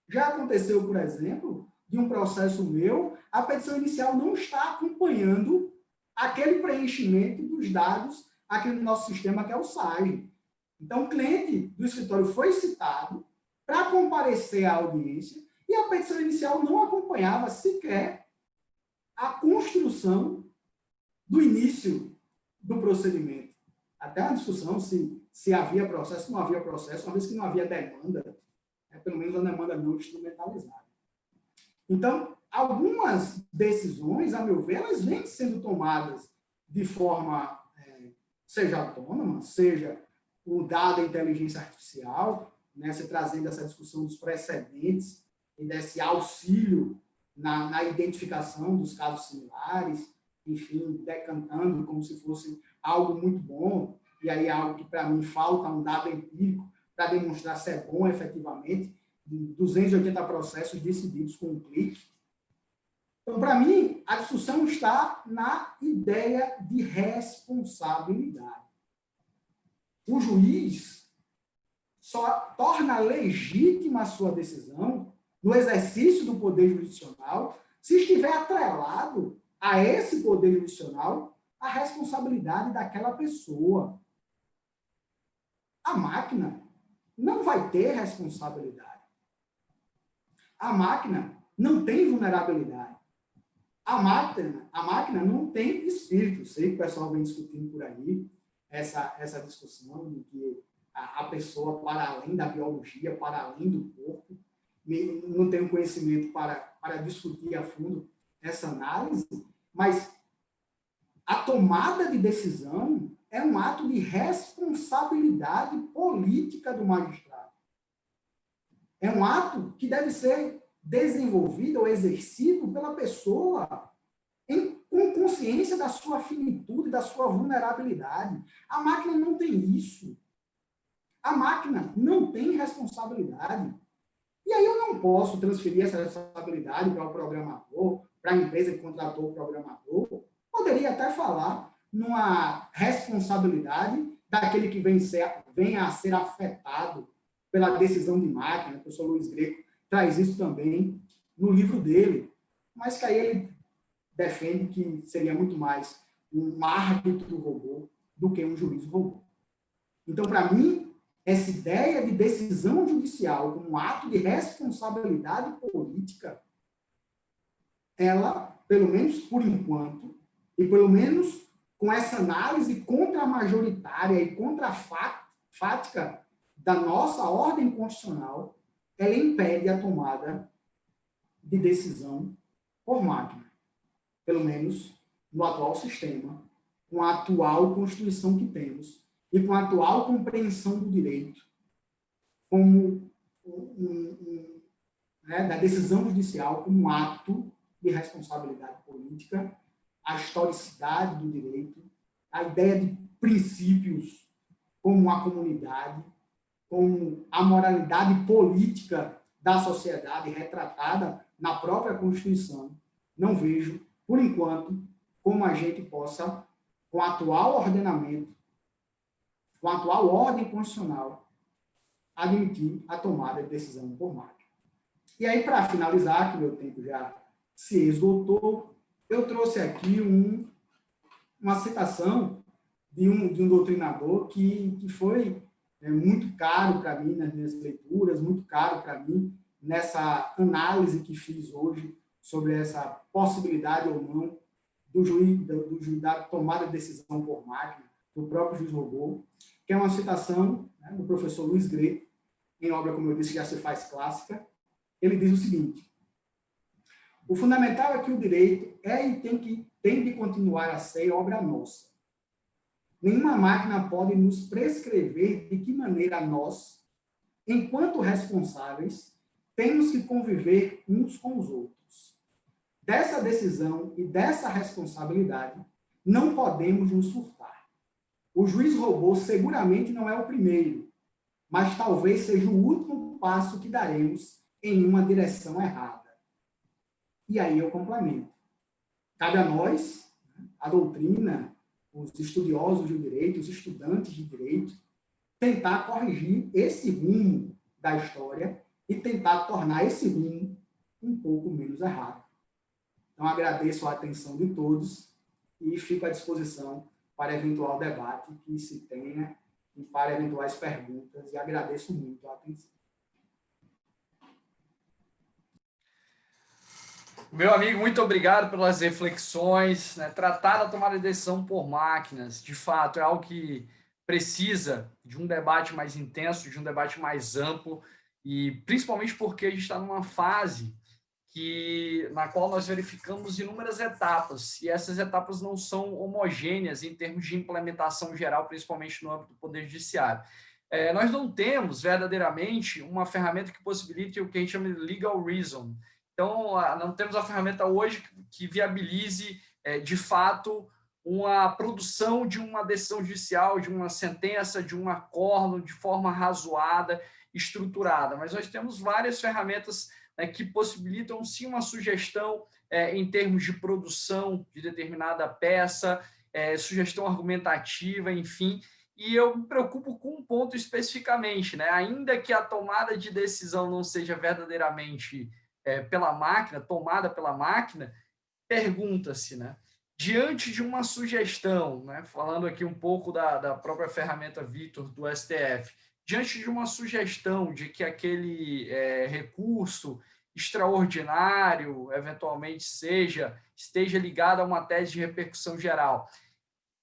Já aconteceu, por exemplo, de um processo meu, a petição inicial não está acompanhando aquele preenchimento dos dados aqui no nosso sistema, que é o SAG. Então, o cliente do escritório foi citado para comparecer à audiência e a petição inicial não acompanhava sequer a construção do início do procedimento. Até uma discussão se havia processo, não havia processo, uma vez que não havia demanda, pelo menos a demanda não instrumentalizada. Então, algumas decisões, a meu ver, elas vêm sendo tomadas de forma, seja autônoma, seja o dado da inteligência artificial, né, se trazendo essa discussão dos precedentes e desse auxílio na identificação dos casos similares, enfim, decantando como se fosse algo muito bom, e aí algo que, para mim, falta um dado empírico para demonstrar se é bom efetivamente, 280 processos decididos com um clique. Então, para mim, a discussão está na ideia de responsabilidade. O juiz só torna legítima a sua decisão no exercício do poder jurisdicional se estiver atrelado a esse poder jurisdicional a responsabilidade daquela pessoa. A máquina não vai ter responsabilidade. A máquina não tem vulnerabilidade. A máquina não tem espírito. Sei que o pessoal vem discutindo por aí essa discussão de que a pessoa, para além da biologia, para além do corpo, não tem um conhecimento para discutir a fundo essa análise, mas a tomada de decisão é um ato de responsabilidade política do magistrado. É um ato que deve ser desenvolvido ou exercido pela pessoa com consciência da sua finitude, da sua vulnerabilidade. A máquina não tem isso. A máquina não tem responsabilidade. E aí eu não posso transferir essa responsabilidade para o programador, para a empresa que contratou o programador. Poderia até falar numa responsabilidade daquele que venha a ser afetado pela decisão de máquina. O professor Luiz Greco traz isso também no livro dele, mas que aí ele defende que seria muito mais um árbitro robô do que um juiz robô. Então, para mim, essa ideia de decisão judicial como um ato de responsabilidade política, ela, pelo menos por enquanto, e pelo menos com essa análise contra-majoritária e contra-fática da nossa ordem constitucional, ela impede a tomada de decisão por máquina, pelo menos no atual sistema, com a atual Constituição que temos e com a atual compreensão do direito como da decisão judicial como um ato de responsabilidade política, a historicidade do direito, a ideia de princípios como a comunidade, como a moralidade política da sociedade retratada na própria Constituição. Não vejo, por enquanto, como a gente possa, com o atual ordenamento, com a atual ordem constitucional, admitir a tomada de decisão por máquina. E aí, para finalizar, que meu tempo já se esgotou, eu trouxe aqui uma citação de um doutrinador que foi muito caro para mim nas minhas leituras, muito caro para mim nessa análise que fiz hoje sobre essa possibilidade ou não do juiz da tomada de decisão por máquina, do próprio juiz robô, que é uma citação do professor Luiz Greco, em obra, como eu disse, já se faz clássica. Ele diz o seguinte: o fundamental é que o direito é e tem de continuar a ser obra nossa. Nenhuma máquina pode nos prescrever de que maneira nós, enquanto responsáveis, temos que conviver uns com os outros. Dessa decisão e dessa responsabilidade, não podemos nos furtar. O juiz robô seguramente não é o primeiro, mas talvez seja o último passo que daremos em uma direção errada. E aí eu complemento. Cabe a nós, a doutrina, os estudiosos de direito, os estudantes de direito, tentar corrigir esse rumo da história e tentar tornar esse rumo um pouco menos errado. Então, agradeço a atenção de todos e fico à disposição para eventual debate que se tenha e para eventuais perguntas, e agradeço muito a atenção. Meu amigo, muito obrigado pelas reflexões. Tratar da tomada de decisão por máquinas, de fato, é algo que precisa de um debate mais intenso, de um debate mais amplo, e principalmente porque a gente está numa fase na qual nós verificamos inúmeras etapas, e essas etapas não são homogêneas em termos de implementação geral, principalmente no âmbito do Poder Judiciário. Nós não temos verdadeiramente uma ferramenta que possibilite o que a gente chama de legal reason. Então, não temos a ferramenta hoje que viabilize, de fato, uma produção de uma decisão judicial, de uma sentença, de um acórdão, de forma razoada, estruturada. Mas nós temos várias ferramentas que possibilitam, sim, uma sugestão em termos de produção de determinada peça, sugestão argumentativa, enfim. E eu me preocupo com um ponto especificamente, ainda que a tomada de decisão não seja verdadeiramente pela máquina, tomada pela máquina, pergunta-se, diante de uma sugestão, falando aqui um pouco da própria ferramenta Victor do STF, diante de uma sugestão de que aquele recurso extraordinário, eventualmente esteja ligado a uma tese de repercussão geral,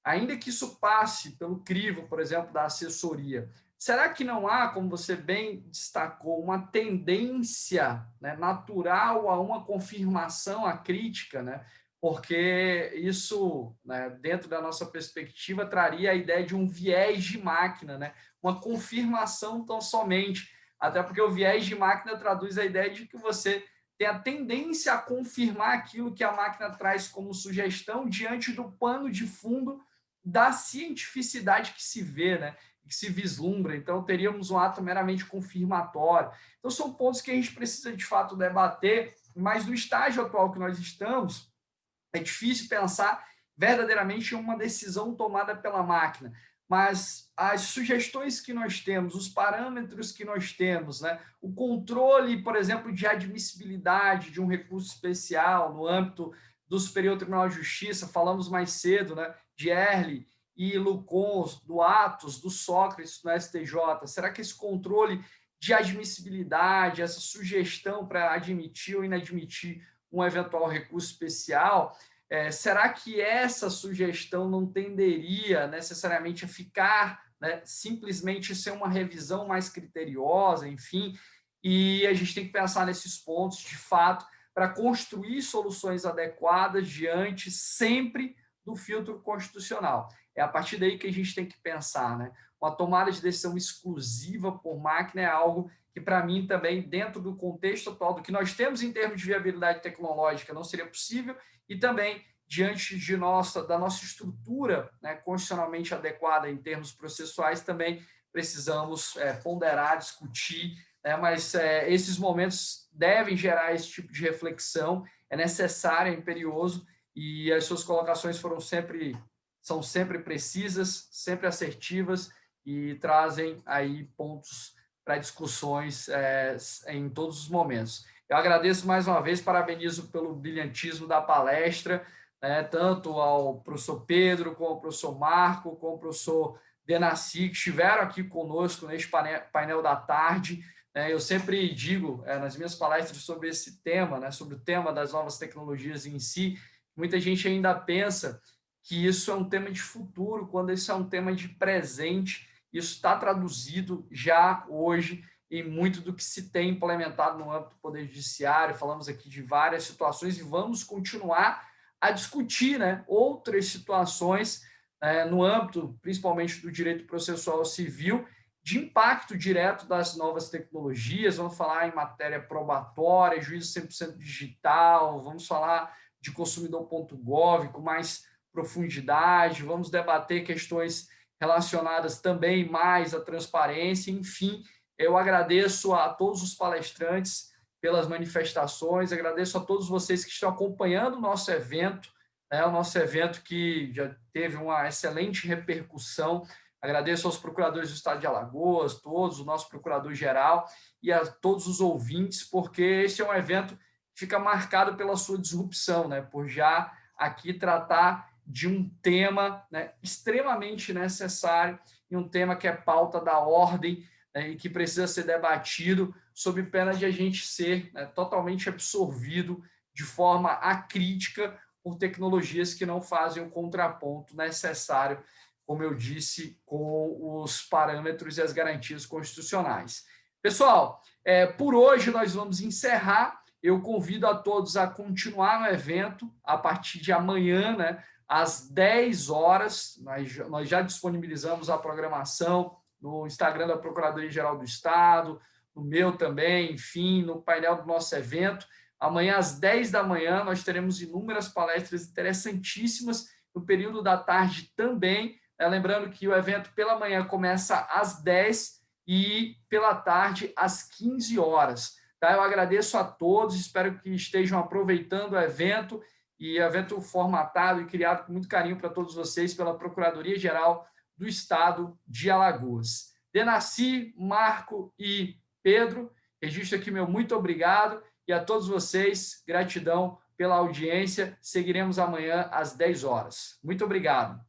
ainda que isso passe pelo crivo, por exemplo, da assessoria, será que não há, como você bem destacou, uma tendência natural a uma confirmação à crítica, porque isso, dentro da nossa perspectiva, traria a ideia de um viés de máquina, uma confirmação tão somente, até porque o viés de máquina traduz a ideia de que você tem a tendência a confirmar aquilo que a máquina traz como sugestão diante do pano de fundo da cientificidade que se vê, né? Que se vislumbra. Então, teríamos um ato meramente confirmatório. Então, são pontos que a gente precisa, de fato, debater, mas no estágio atual que nós estamos, é difícil pensar verdadeiramente em uma decisão tomada pela máquina. Mas as sugestões que nós temos, os parâmetros que nós temos, né? O controle, por exemplo, de admissibilidade de um recurso especial no âmbito do Superior Tribunal de Justiça, falamos mais cedo, né? De Early e Lucons, do Atos, do Sócrates no STJ. Será que esse controle de admissibilidade, essa sugestão para admitir ou inadmitir um eventual recurso especial, será que essa sugestão não tenderia necessariamente a ficar, né, simplesmente ser uma revisão mais criteriosa, enfim? E a gente tem que pensar nesses pontos, de fato, para construir soluções adequadas diante sempre do filtro constitucional. É a partir daí que a gente tem que pensar, né? Uma tomada de decisão exclusiva por máquina é algo que, para mim, também, dentro do contexto atual do que nós temos em termos de viabilidade tecnológica, não seria possível, e também diante de da nossa estrutura, né, constitucionalmente adequada em termos processuais, também precisamos ponderar, discutir, né, mas esses momentos devem gerar esse tipo de reflexão, é necessário, é imperioso, e as suas colocações são sempre precisas, sempre assertivas e trazem aí pontos para discussões em todos os momentos. Eu agradeço mais uma vez, parabenizo pelo brilhantismo da palestra, tanto ao professor Pedro, como ao professor Marco, como ao professor Denassi, que estiveram aqui conosco neste painel da tarde. Eu sempre digo nas minhas palestras sobre esse tema, né, sobre o tema das novas tecnologias em si, muita gente ainda pensa que isso é um tema de futuro, quando isso é um tema de presente. Isso está traduzido já hoje em muito do que se tem implementado no âmbito do Poder Judiciário. Falamos aqui de várias situações e vamos continuar a discutir, né, outras situações no âmbito, principalmente do direito processual civil, de impacto direto das novas tecnologias. Vamos falar em matéria probatória, juízo 100% digital, vamos falar de consumidor.gov com mais profundidade, vamos debater questões relacionadas também mais à transparência. Enfim, eu agradeço a todos os palestrantes pelas manifestações, agradeço a todos vocês que estão acompanhando o nosso evento, o nosso evento que já teve uma excelente repercussão. Agradeço aos procuradores do Estado de Alagoas, todos, o nosso procurador-geral e a todos os ouvintes, porque esse é um evento que fica marcado pela sua disrupção, né, por já aqui tratar de um tema, né, extremamente necessário e um tema que é pauta da ordem, né, e que precisa ser debatido sob pena de a gente ser, né, totalmente absorvido de forma acrítica por tecnologias que não fazem o contraponto necessário, como eu disse, com os parâmetros e as garantias constitucionais. Pessoal, por hoje nós vamos encerrar. Eu convido a todos a continuar no evento a partir de amanhã, né, às 10 horas. Nós já disponibilizamos a programação no Instagram da Procuradoria-Geral do Estado, no meu também, enfim, no painel do nosso evento. Amanhã, às 10 da manhã, nós teremos inúmeras palestras interessantíssimas, no período da tarde também. Lembrando que o evento pela manhã começa às 10 e pela tarde às 15 horas. Tá? Eu agradeço a todos, espero que estejam aproveitando o evento, e evento formatado e criado com muito carinho para todos vocês pela Procuradoria-Geral do Estado de Alagoas. Denassi, Marco e Pedro, registro aqui meu muito obrigado, e a todos vocês, gratidão pela audiência. Seguiremos amanhã às 10 horas. Muito obrigado.